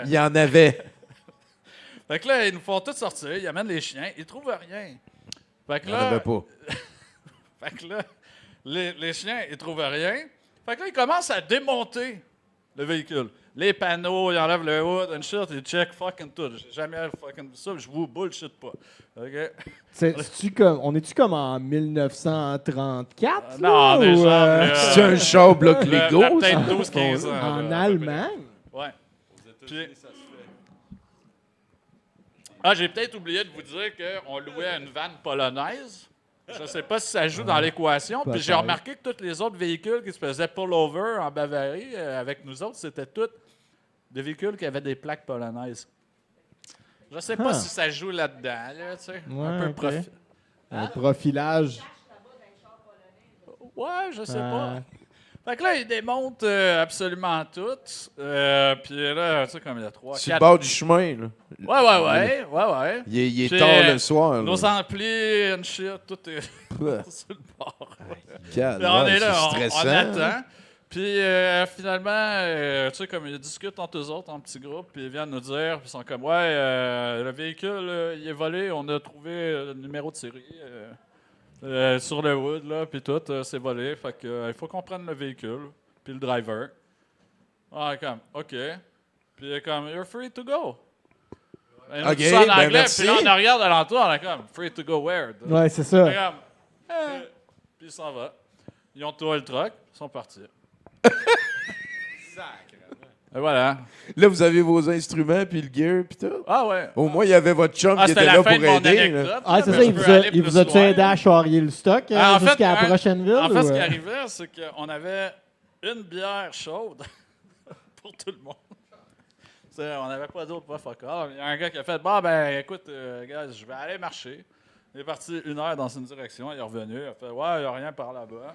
Il y en avait. fait que là, ils nous font tous sortir, ils amènent les chiens, ils trouvent rien. Fait que Il n'y en là, avait pas. fait que là, les chiens, ils trouvent rien. Fait que là, ils commencent à démonter le véhicule. Les panneaux, ils enlèvent le hood, and shit, ils check fucking tout. J'ai jamais fucking vu ça, je vous bullshit pas. OK? On est-tu comme en 1934? Non, là, déjà. ou, C'est un show bloc Lego. Peut-être ça? 12-15 ans. en là, Allemagne? Ouais. Puis- Ah, j'ai peut-être oublié de vous dire qu'on louait une vanne polonaise. Je sais pas si ça joue dans l'équation. Puis j'ai peut-être. remarqué que tous les autres véhicules qui se faisaient pull-over en Bavarie avec nous autres, c'était tous des véhicules qui avaient des plaques polonaises. Je sais pas Ah. si ça joue là-dedans, là, tu sais. Ouais, un peu ok. profi- Un profilage. Ouais, je sais Euh, pas. Fait que là, ils démontent absolument tout. Puis là, tu sais, comme il y a 3, Sur le 4... bord du chemin. Là. Ouais. Il est Puis, tard le soir. Nos Là. amplis, and shit, tout est Pouah, sur le bord. calme, Puis on est là, c'est on stressant. attend. Puis finalement, tu sais, comme ils discutent entre eux autres en petits groupes, puis ils viennent nous dire, puis ils sont comme, ouais, le véhicule, il est volé, on a trouvé le numéro de série sur le wood, là, puis tout, c'est volé. Fait que il faut qu'on prenne le véhicule, puis le driver. Ah, comme, OK. Puis comme, you're free to go. Et nous, OK, tout ça en ben anglais, merci. puis là, on regarde alentour, on est comme, free to go where? Ouais, c'est On ça. est comme, puis ils s'en vont. Ils ont tourné le truck, ils sont partis. Et voilà. Là, vous avez vos instruments, puis le gear, puis tout. Ah ouais. Au moins, il y avait votre chum qui C'était était la là fin pour de mon aider. anecdote. là. Ah, c'est mais ça, je il peux vous a, aller il plus vous a-tu loin. aidé à charrier le stock En fait, jusqu'à la prochaine ville? En fait, ou, ce qui arrivait, c'est qu'on avait une bière chaude pour tout le monde. On n'avait pas d'autre pas fuck all. Il y a un gars qui a fait, bon, ben, écoute, guys, je vais aller marcher. Il est parti 1 heure dans une direction, il est revenu, il a fait « Ouais, il n'y a rien par là-bas. »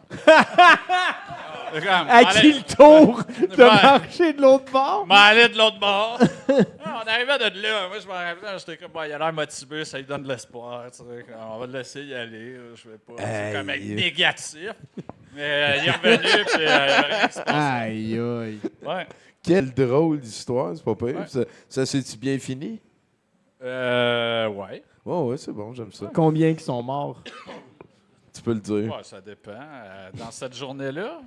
À qui le tour de marcher de l'autre bord? Mais aller de l'autre bord. On arrivait de là. Moi, je me rappelais, j'étais comme, il a l'air motivé, ça lui donne de l'espoir. Tu sais, on va le laisser y aller. Je vais pas. C'est comme être négatif. Mais il est revenu, puis il avait rien qui se passait. Aïe, aïe. Ouais. Quelle drôle d'histoire, c'est pas pire. Ouais. Ça s'est-tu bien fini? Ouais. Ouais, c'est bon, j'aime ça. Combien qui sont morts Tu peux le dire. Ouais, ça dépend. Dans cette journée-là.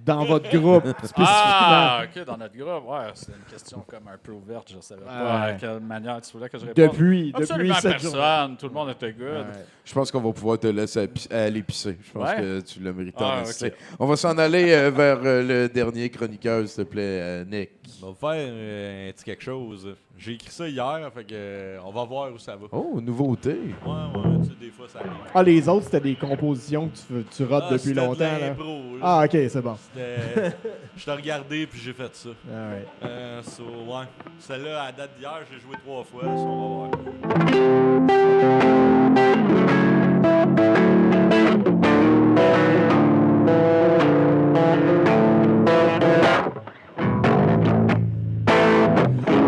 dans votre groupe, spécifiquement? Ah, OK, dans notre groupe. Ouais, c'est une question comme un peu ouverte. Je savais pas à quelle manière tu voulais que je réponde. Depuis Absolument cette journée. personne. Tout le monde était good. Ouais. Je pense qu'on va pouvoir te laisser aller pisser. Je pense Ouais. que tu l'as mérité. Ah, en esti. ok. On va s'en aller vers le dernier chroniqueur, s'il te plaît, Nick. On va faire un petit quelque chose. J'ai écrit ça hier, fait que on va voir où ça va. Oh, nouveauté. Ouais, tu sais, des fois ça arrive. Ah, les autres, c'était des compositions que tu rotes depuis c'était longtemps. de Là. l'impro, là. Ah, ok, c'est bon. Je t'ai regardé puis j'ai fait ça. Ah, ouais. Ouais. Celle-là, à la date d'hier, j'ai joué 3 fois. Ça, on va voir.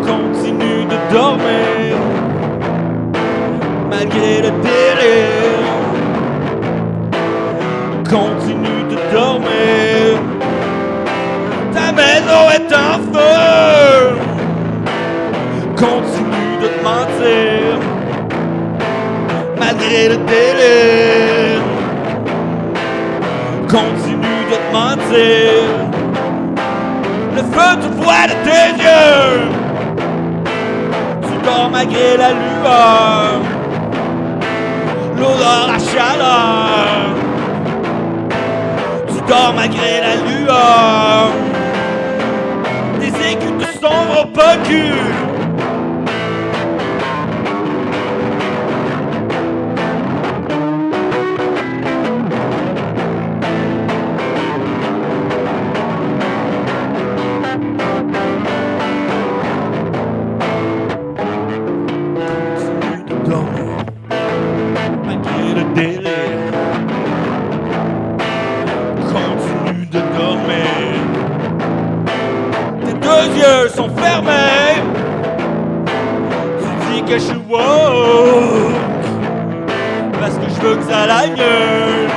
Continue de dormir malgré le délire. Continue de dormir. Ta maison est en feu. Continue de te mentir malgré le délire. Continue de te mentir. Le feu tu vois de tes yeux. Tu dors malgré la lueur, l'odeur, la chaleur. Tu dors malgré la lueur. Tes écus te sombrent au pas cul. Continue de dormir malgré le délire. Continue de dormir. Tes deux yeux sont fermés. Tu dis que je suis woke parce que je veux que ça aille mieux.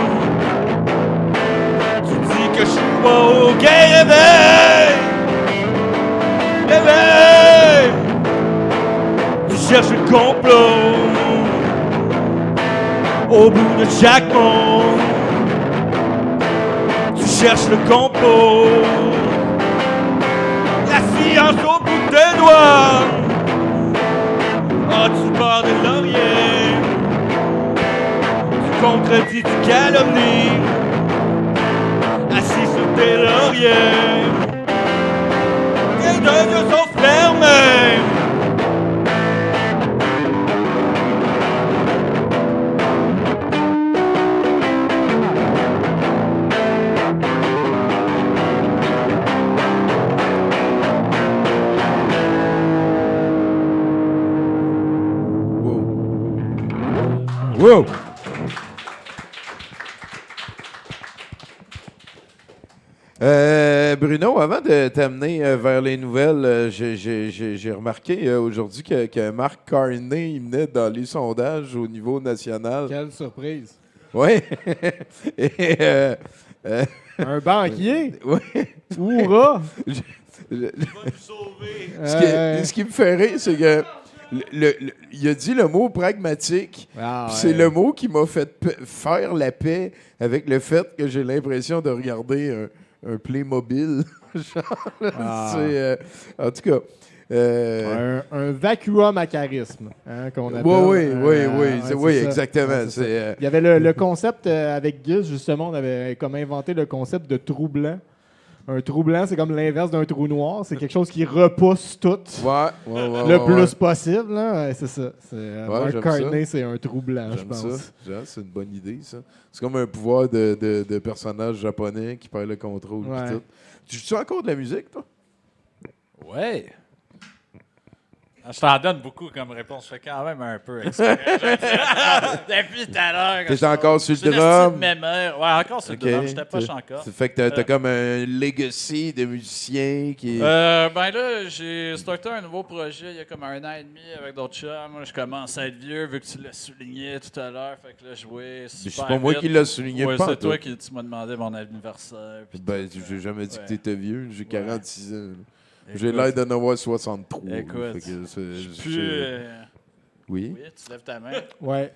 Tu dis que je suis woke. Hey, réveille, réveille. Tu cherches le complot au bout de chaque monde. Tu cherches le complot, la science au bout de tes doigts. Oh, tu pars des lauriers, tu contredis, tu calomnies, assis sur tes lauriers. Tes deux yeux sont fermés. Wow! Bruno, avant de t'amener vers les nouvelles, j'ai remarqué aujourd'hui que Marc Carney il menait dans les sondages au niveau national. Quelle surprise. Oui. Et, Un banquier? ouais. Hourra! Tu vas nous sauver. Ce qui me fait rire, c'est que il a dit le mot pragmatique. Ah, Puis ouais. c'est le mot qui m'a fait faire la paix avec le fait que j'ai l'impression de regarder un Playmobil. Genre, Ah. c'est, en tout cas. Un vacuum à charisme, hein, qu'on appelle. Oui, c'est ça. exactement. Ouais, c'est ça. C'est, Il y avait le concept avec Gus, justement, on avait comme inventé le concept de trou blanc. Un trou blanc, c'est comme l'inverse d'un trou noir. C'est quelque chose qui repousse tout le plus possible. Là. Ouais, c'est ça. Mark j'aime Carney, c'est un trou blanc, je J'aime pense. ça. C'est une bonne idée, ça. C'est comme un pouvoir de personnage japonais qui perd le contrôle. pis Ouais. tout. Tu joues encore de la musique, toi? Ouais. Je t'en donne beaucoup comme réponse. Je fais quand même un peu exprès. Depuis tout à l'heure. T'es encore sur le C'est drum? mémère. Ouais, encore sur le drum. J'étais pas encore. Ça fait que t'as comme un legacy de musicien qui... Ben là, j'ai starté un nouveau projet il y a comme 1 an et demi avec d'autres chums. Moi, je commence à être vieux, vu que tu l'as souligné tout à l'heure. Fait que là, jouer super C'est pas moi qui l'ai souligné, Ouais, pas c'est toi. toi qui tu m'as demandé mon anniversaire. puis Ben, tout. j'ai jamais dit que Ouais. t'étais vieux. J'ai 46 ans. J'ai Écoute. l'air d'en avoir 63. Écoute, Fait que c'est- Puis, Oui. oui, tu lèves ta main. Ouais,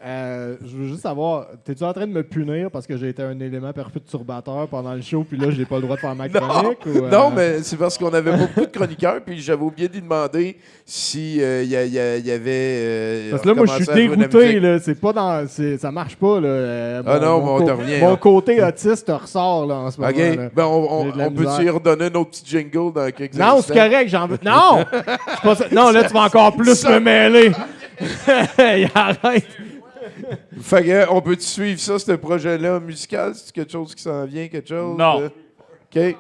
je veux juste savoir, t'es-tu en train de me punir parce que j'ai été un élément perturbateur pendant le show, puis là, j'ai pas le droit de faire ma chronique? Ou, Non, mais c'est parce qu'on avait pas beaucoup de chroniqueurs, puis j'avais oublié de lui demander si il y avait. Parce que là, moi, je suis recommencé à jouer de la dégoûté, musique. là. C'est pas dans. Ça marche pas, là. Ah non, mais on te revient, Mon hein. côté autiste ressort, là, en ce moment. OK. là. Ben, J'ai de la on peut-tu misère. y redonner nos petits jingles dans quelques Non, c'est correct, j'en veux. Non! C'est pas ça. Non, là, tu vas encore plus me mêler. Arrête. Fait que, on peut-tu suivre ça, ce projet-là musical? C'est quelque chose qui s'en vient, quelque chose? Non. OK.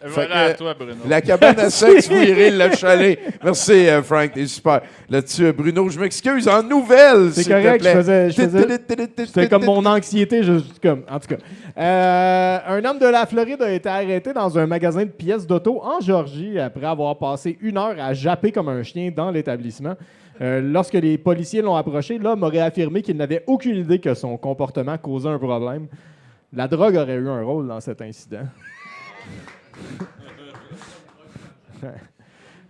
Voilà à que- toi, Bruno. La cabane à sexe, vous irez le chalet. Merci, Frank, t'es super. Là-dessus, Bruno, je m'excuse. En nouvelles, C'est s'il te correct, plaît. C'était comme mon anxiété, comme, en tout cas. Un homme de la Floride a été arrêté dans un magasin de pièces d'auto en Géorgie après avoir passé 1 heure à japper comme un chien dans l'établissement. Lorsque les policiers l'ont approché, l'homme aurait affirmé qu'il n'avait aucune idée que son comportement causait un problème. La drogue aurait eu un rôle dans cet incident.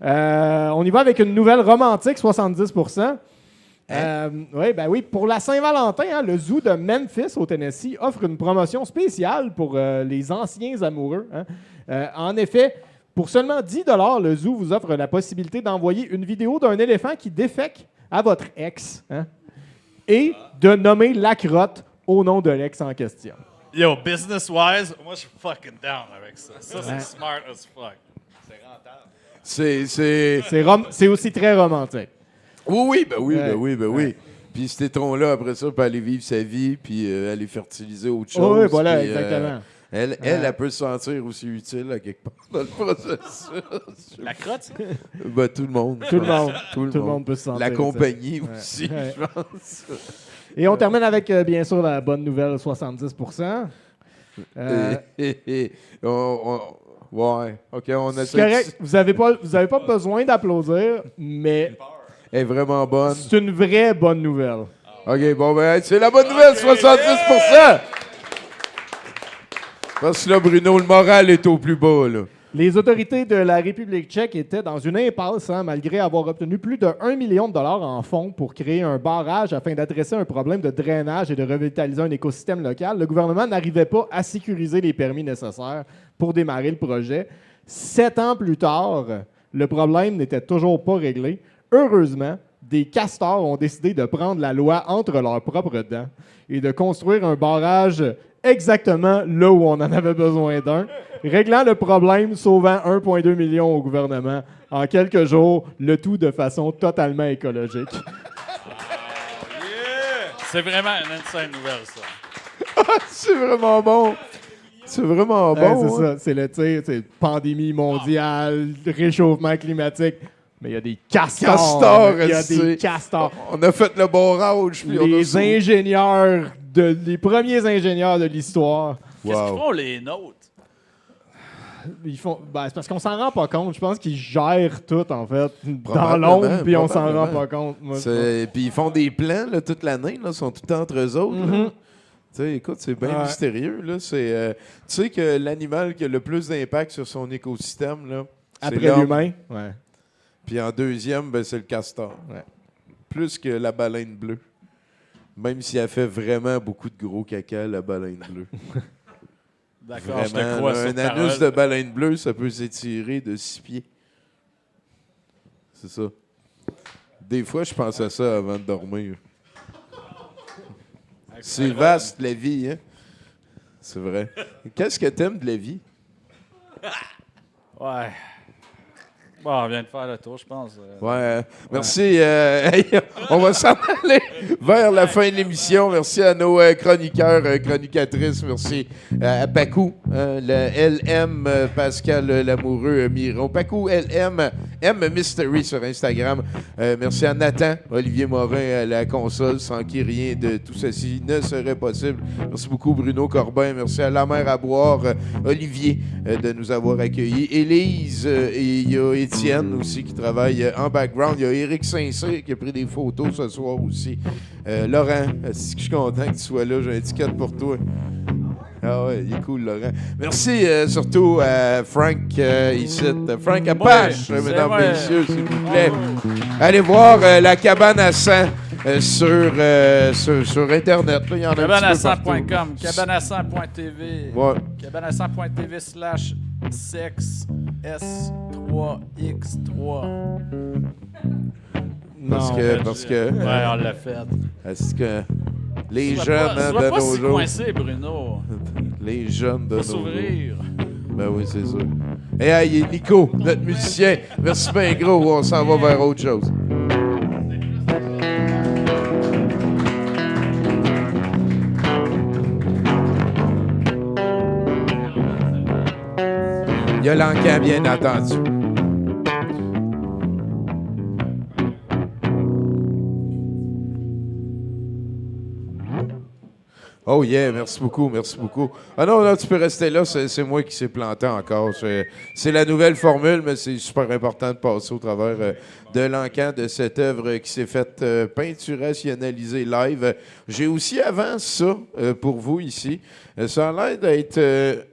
On y va avec une nouvelle romantique, 70%. Oui, pour la Saint-Valentin, hein, le zoo de Memphis, au Tennessee, offre une promotion spéciale pour les anciens amoureux. Hein. En effet, pour seulement 10 $, le zoo vous offre la possibilité d'envoyer une vidéo d'un éléphant qui défèque à votre ex, hein, et de nommer la crotte au nom de l'ex en question. Yo, business-wise, moi, je suis fucking down avec ça. Ça, c'est smart as fuck. C'est aussi très romantique. Oui, Ouais. oui. Puis cet étron-là, après ça, peut aller vivre sa vie, puis aller fertiliser autre chose. Oui, voilà, puis, exactement. Elle peut se sentir aussi utile à quelque part dans le processus. La crotte, ça? Ben, tout le monde. Tout le monde. Tout le monde. peut se sentir. La utile. compagnie aussi, Ouais. je pense. Et on termine avec, bien sûr, la bonne nouvelle, 70%. Ouais, OK, on C'est essaie. correct, vous avez pas besoin d'applaudir, mais Elle est vraiment bonne. c'est une vraie bonne nouvelle. OK, bon, ben, c'est la bonne nouvelle, 70%! Parce que là, Bruno, le moral est au plus bas, là. Les autorités de la République tchèque étaient dans une impasse, hein, malgré avoir obtenu plus de 1 million de dollars en fonds pour créer un barrage afin d'adresser un problème de drainage et de revitaliser un écosystème local. Le gouvernement n'arrivait pas à sécuriser les permis nécessaires pour démarrer le projet. 7 ans plus tard, le problème n'était toujours pas réglé. Heureusement, des castors ont décidé de prendre la loi entre leurs propres dents et de construire un barrage exactement là où on en avait besoin d'un, réglant le problème, sauvant 1,2 million au gouvernement en quelques jours, le tout de façon totalement écologique. C'est vraiment une insane nouvelle, ça. C'est vraiment bon. C'est vraiment Ouais, bon. c'est hein. ça, c'est le tir, c'est pandémie mondiale, réchauffement climatique, mais il y a des castors. Castors, Il y a tu des sais. castors. On a fait le barrage, puis on a Les ingénieurs, les premiers ingénieurs de l'histoire. Qu'est-ce qu'ils Wow. font, les nôtres? Ils font, c'est parce qu'on s'en rend pas compte. Je pense qu'ils gèrent tout, en fait, dans Probablement, l'ombre, puis on s'en rend probablement. pas compte. Moi, je pense. Puis ils font des plans là, toute l'année, là, ils sont tout le temps entre eux autres. là. Mhm. Tu sais, écoute, c'est bien Ouais. mystérieux. Là. Tu sais que l'animal qui a le plus d'impact sur son écosystème, là, c'est Après l'homme. l'humain. Ouais. Puis en deuxième, ben, c'est le castor. Ouais. Plus que la baleine bleue. Même si elle fait vraiment beaucoup de gros caca, la baleine bleue. D'accord, je te Vraiment, crois là, sur un parole. anus de baleine bleue, ça peut s'étirer de 6 pieds. C'est ça. Des fois, je pense à ça avant de dormir. C'est vaste, la vie, hein? C'est vrai. Qu'est-ce que t'aimes de la vie? Ouais. Bon, on vient de faire le tour, je pense. Ouais. Merci. Hey, on va s'en aller vers la fin de l'émission. Merci à nos chroniqueurs, chronicatrices. Merci à Pacou, le LM Pascal Lamoureux Miron. Pacou, LM, M Mystery sur Instagram. Merci à Nathan, Olivier Morin à la console, sans qui rien de tout ceci ne serait possible. Merci beaucoup Bruno Corbin. Merci à La Mer à boire, Olivier, de nous avoir accueillis. Élise, et il y a Étienne aussi qui travaille en background. Il y a Éric Saint-Cyr qui a pris des photos ce soir aussi. Laurent, je suis content que tu sois là. J'ai un ticket pour toi. Ah ouais, il est cool, Laurent. Merci surtout à Frank ici. Frank Apache, mesdames, messieurs, s'il vous plaît. Allez voir la cabane à sang sur Internet. Là, il y en a Cabaneassant.com, cabaneassant.tv, Ouais. cabaneassant.tv/sex S3X3. Parce que Ouais, on l'a fait. Est-ce que les Sois jeunes pas, hein, sois de pas nos si jours. coincé, Bruno. Les jeunes de Faut nos jours. s'ouvrir. Ben oui, c'est sûr. Et hey, Nico, notre musicien. Merci bien gros. On s'en va vers autre chose. Il y a l'encan, bien entendu. Oh yeah, merci beaucoup, merci beaucoup. Ah non, non, tu peux rester là, c'est moi qui s'est planté encore. C'est la nouvelle formule, mais c'est super important de passer au travers de l'encan de cette œuvre qui s'est faite peinturationnaliser live. J'ai aussi avant ça pour vous ici. Ça a l'air d'être...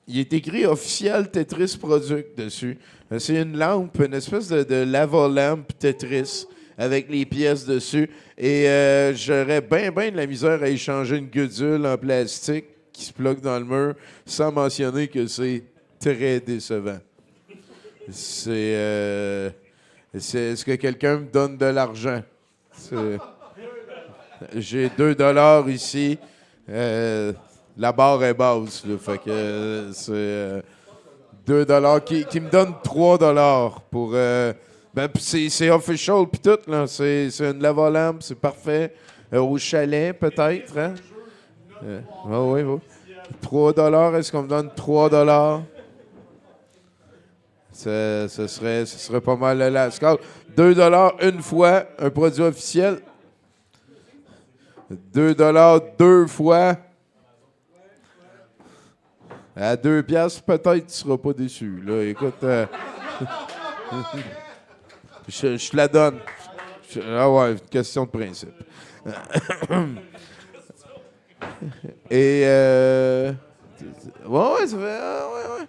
il est écrit officiel Tetris Product dessus. C'est une lampe, une espèce de lava lamp Tetris avec les pièces dessus. Et j'aurais bien de la misère à échanger une gueudule en plastique qui se bloque dans le mur sans mentionner que c'est très décevant. C'est... Est-ce que quelqu'un me donne de l'argent? J'ai 2 $ ici. La barre est basse, là, fait que c'est 2 $ qui me donne 3 $ pour... ben, c'est official pis tout, là. C'est une lava-lampe, c'est parfait. Au chalet, peut-être, hein? Oui. 3 $, est-ce qu'on me donne 3 $? Ce serait pas mal la scale. 2 $ une fois, un produit officiel. 2 $ 2 fois. À 2 piastres, peut-être tu seras pas déçu. Là, écoute, je te la donne. Ah ouais, question de principe. Et ouais, ça fait, ouais.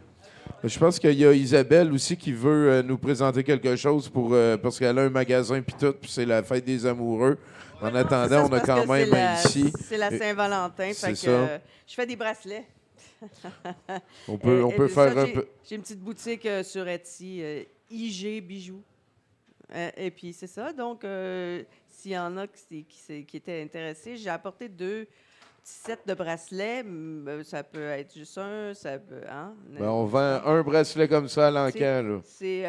Je pense qu'il y a Isabelle aussi qui veut nous présenter quelque chose pour parce qu'elle a un magasin puis tout, puis c'est la fête des amoureux. En attendant, on a quand même ici. C'est la Saint-Valentin, C'est fait que ça. je fais des bracelets. On peut faire un peu. J'ai une petite boutique sur Etsy, IG Bijoux. Et puis c'est ça. Donc, s'il y en a qui étaient intéressés, j'ai apporté 2 petits sets de bracelets. Ça peut être juste un, ça peut. Hein? Ben, on vend un bracelet comme ça à l'encan, là. C'est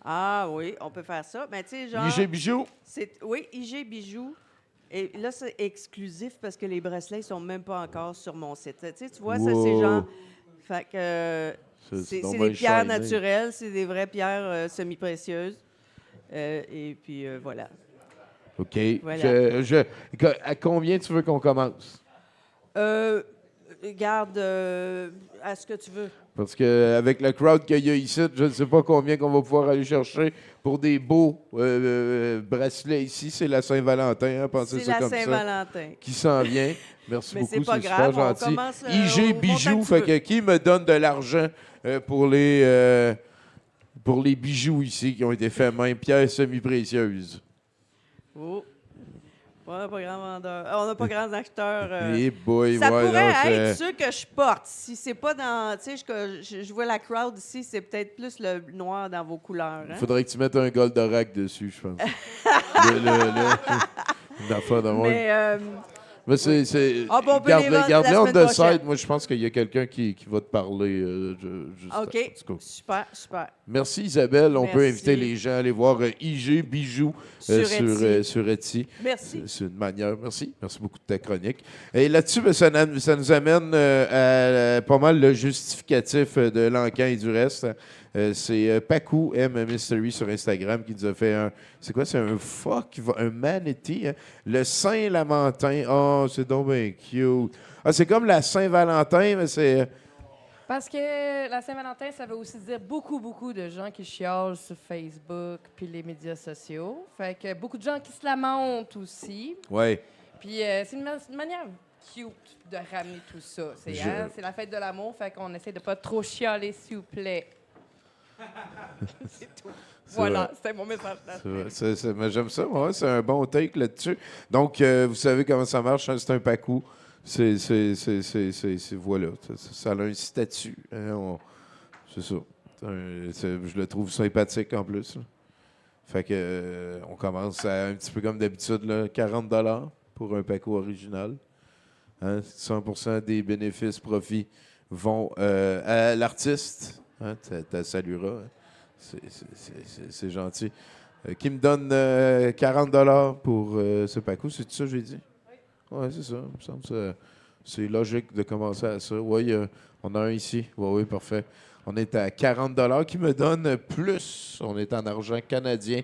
Ah oui, on peut faire ça. Mais tu sais, genre. IG Bijoux. Oui, IG Bijoux. Et là, c'est exclusif parce que les bracelets ne sont même pas encore sur mon site. Tu sais, tu vois, ça, c'est genre... Fait que c'est des pierres naturelles, c'est des vraies pierres semi-précieuses. Et puis, voilà. OK. Voilà. À combien tu veux qu'on commence? Garde à ce que tu veux. Parce qu'avec le crowd qu'il y a ici, je ne sais pas combien qu'on va pouvoir aller chercher pour des beaux bracelets ici. C'est la Saint-Valentin, hein, pensez ça comme ça. C'est la Saint-Valentin. Qui s'en vient. Merci Mais beaucoup, c'est pas c'est grave, super on gentil. commence, IG au Bijoux, montant que fait tu que veux. qui me donne de l'argent pour les bijoux ici qui ont été faits main, pierres semi-précieuses. Oh. On n'a pas grand vendeur. On n'a pas grand acheteur. Eh boy, Ça ouais, pourrait non, être ceux que je porte. Si c'est pas dans... Tu sais, je vois la crowd ici, c'est peut-être plus le noir dans vos couleurs. Il Hein? faudrait que tu mettes un Goldorak dessus, je pense. Une affaire de moi. Mais Mais c'est Ah, bon, on peut les vendre la gardez on semaine the prochaine. side. Moi, je pense qu'il y a quelqu'un qui va te parler. Juste en OK. tout cas. Super, super. Merci Isabelle. On peut Merci. inviter les gens à aller voir IG Bijoux Sur Etsy. sur Etsy. Merci. C'est une manière. Merci. Merci beaucoup de ta chronique. Et là-dessus, ben, ça nous amène à pas mal le justificatif de l'encan et du reste. C'est Pacou M Mystery sur Instagram qui nous a fait un. C'est quoi? C'est un fuck, un manatee. Hein? Le Saint-Lamentin. Oh, c'est donc bien cute. Ah, c'est comme la Saint-Valentin, mais c'est. Parce que la Saint-Valentin, ça veut aussi dire beaucoup, beaucoup de gens qui chialent sur Facebook puis les médias sociaux. Fait que beaucoup de gens qui se lamentent aussi. Ouais. Puis c'est une manière cute de ramener tout ça. C'est c'est la fête de l'amour, fait qu'on essaie de pas trop chialer, s'il vous plaît. C'est tout. Voilà, c'était mon message. Mais j'aime ça, ouais, c'est un bon take là-dessus. Donc, vous savez comment ça marche, hein, c'est un pacou. Voilà, ça a un statut. Hein, c'est ça. Je le trouve sympathique en plus. Là. Fait que on commence un petit peu comme d'habitude, là, 40 $ pour un pacou original. Hein, 100% des bénéfices, profits vont à l'artiste. Hein, tu salueras. Hein. C'est gentil. Qui me donne 40 $ pour ce pacou, c'est tout ça que j'ai dit? Oui, c'est ça. Il me semble que c'est logique de commencer à ça. Oui, on a un ici. Oui, parfait. On est à 40 $ qui me donne plus. On est en argent canadien.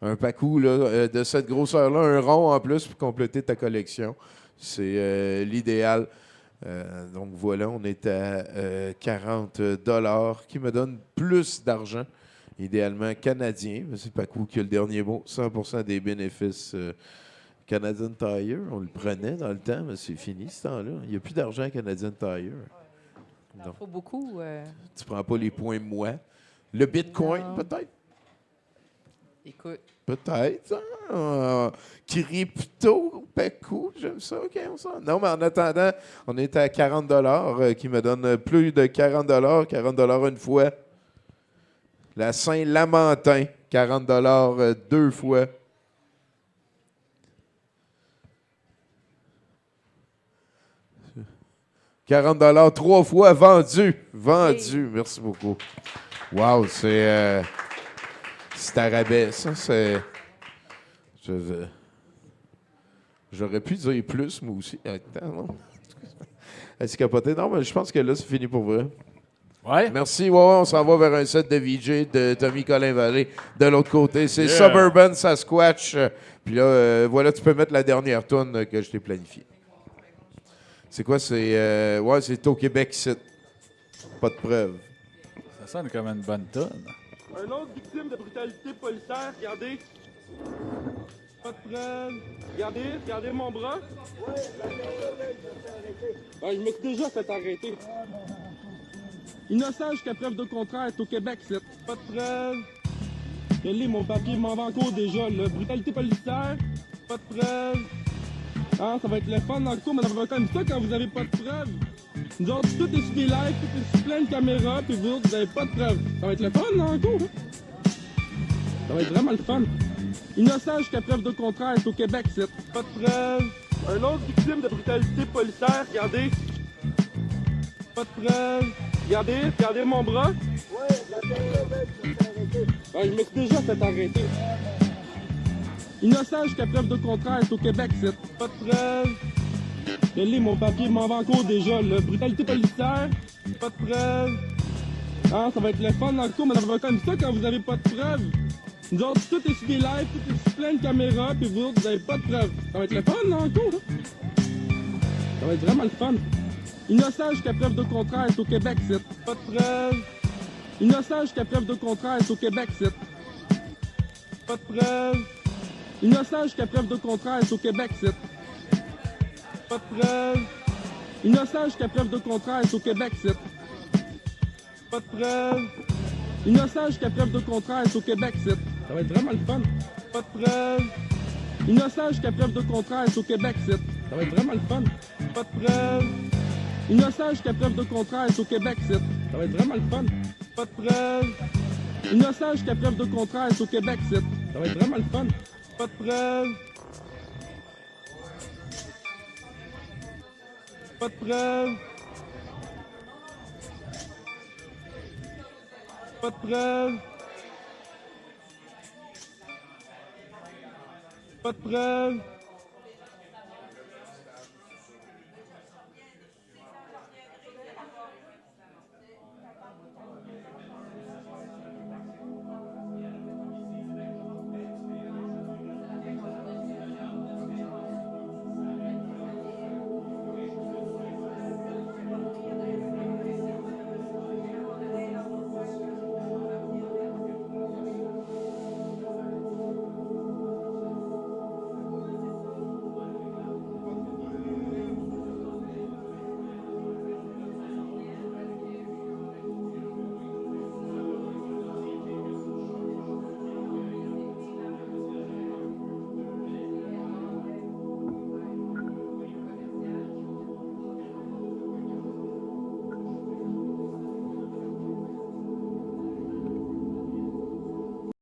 Un pacou là, de cette grosseur-là, un rond en plus pour compléter ta collection. C'est l'idéal. Donc voilà, on est à 40 $ qui me donne plus d'argent, idéalement canadien. C'est pacou qui a le dernier mot. 100% des bénéfices Canadian Tire, on le prenait dans le temps, mais c'est fini ce temps-là. Il n'y a plus d'argent à Canadian Tire. Il en faut beaucoup. Tu prends pas les points moi. Le Bitcoin, Non. peut-être. Écoute. Peut-être. Hein? Crypto, pacou, j'aime ça. OK, on sent. Non, mais en attendant, on est à 40 $ qui me donne plus de 40 $. 40 $ une fois. La Saint-Lamentin, 40 $ deux fois. 40 $ trois fois vendu. Vendu. Hey. Merci beaucoup. Wow, c'est à rabais, ça. C'est. J'aurais pu dire plus, moi aussi. Attends, non? Est-ce capoté? Non, mais je pense que là, c'est fini pour vrai. Ouais. Merci. Ouais, on s'en va vers un set de VJ de Tommy Colin Vallée. De l'autre côté, c'est Suburban Sasquatch. Puis là, voilà, tu peux mettre la dernière tourne que je t'ai planifiée. C'est quoi? C'est au Québec, c'est pas de preuve. Ça sonne comme une bonne tonne. Un autre victime de brutalité policière, regardez. Pas de preuve. Regardez mon bras. Ouais, je me suis déjà fait arrêter. Innocent jusqu'à preuve de contraire est au Québec, c'est pas de preuve. Je lis mon papier, m'en va en cours déjà, là. Brutalité policière, pas de preuve. Ah, ça va être le fun dans le cours, mais ça va comme ça quand vous avez pas de preuves. Nous autres, tout est sur des lives, tout est sur plein de caméras, puis vous autres, vous avez pas de preuves. Ça va être le fun dans le cours, hein? Ça va être vraiment le fun. Innocent jusqu'à preuve de contraire est au Québec, c'est pas de preuve. Un autre victime de brutalité policière, regardez. Pas de preuve. Regardez mon bras. Ouais, je me suis déjà fait arrêter. Innocent jusqu'à preuve de contraire est au Québec, c'est pas de preuve. Je lis mon papier, m'en va en cours déjà, là. Brutalité policière, pas de preuve. Ah, ça va être le fun dans le cours, mais ça va comme ça quand vous avez pas de preuves. Nous autres, tout est sur des lives, tout est sur plein de caméras, puis vous autres, vous avez pas de preuves. Ça va être le fun dans le cours, hein? Ça va être vraiment le fun. Innocent jusqu'à preuve de contraire est au Québec, c'est pas de preuve. Innocent jusqu'à preuve de contraire est au Québec, c'est pas de preuve. Innocent jusqu'à preuve de contraire est au Québec, c'est pas de preuve. Innocent jusqu'à preuve de contraire est au Québec, c'est pas de preuve. Innocent jusqu'à preuve de contraire est au Québec, c'est. Ça va être vraiment le fun. Pas de preuve. Innocent jusqu'à preuve de contraire est au Québec, c'est. Ça va être vraiment le fun. Pas de preuve. Innocent jusqu'à preuve de contraire est au Québec, c'est. Ça va être vraiment le fun. Pas de preuve. Innocent jusqu'à preuve de contraire est au Québec, c'est. Ça va être vraiment le fun. Pas de preuve. Pas de preuve. Pas de preuve. Pas de preuve.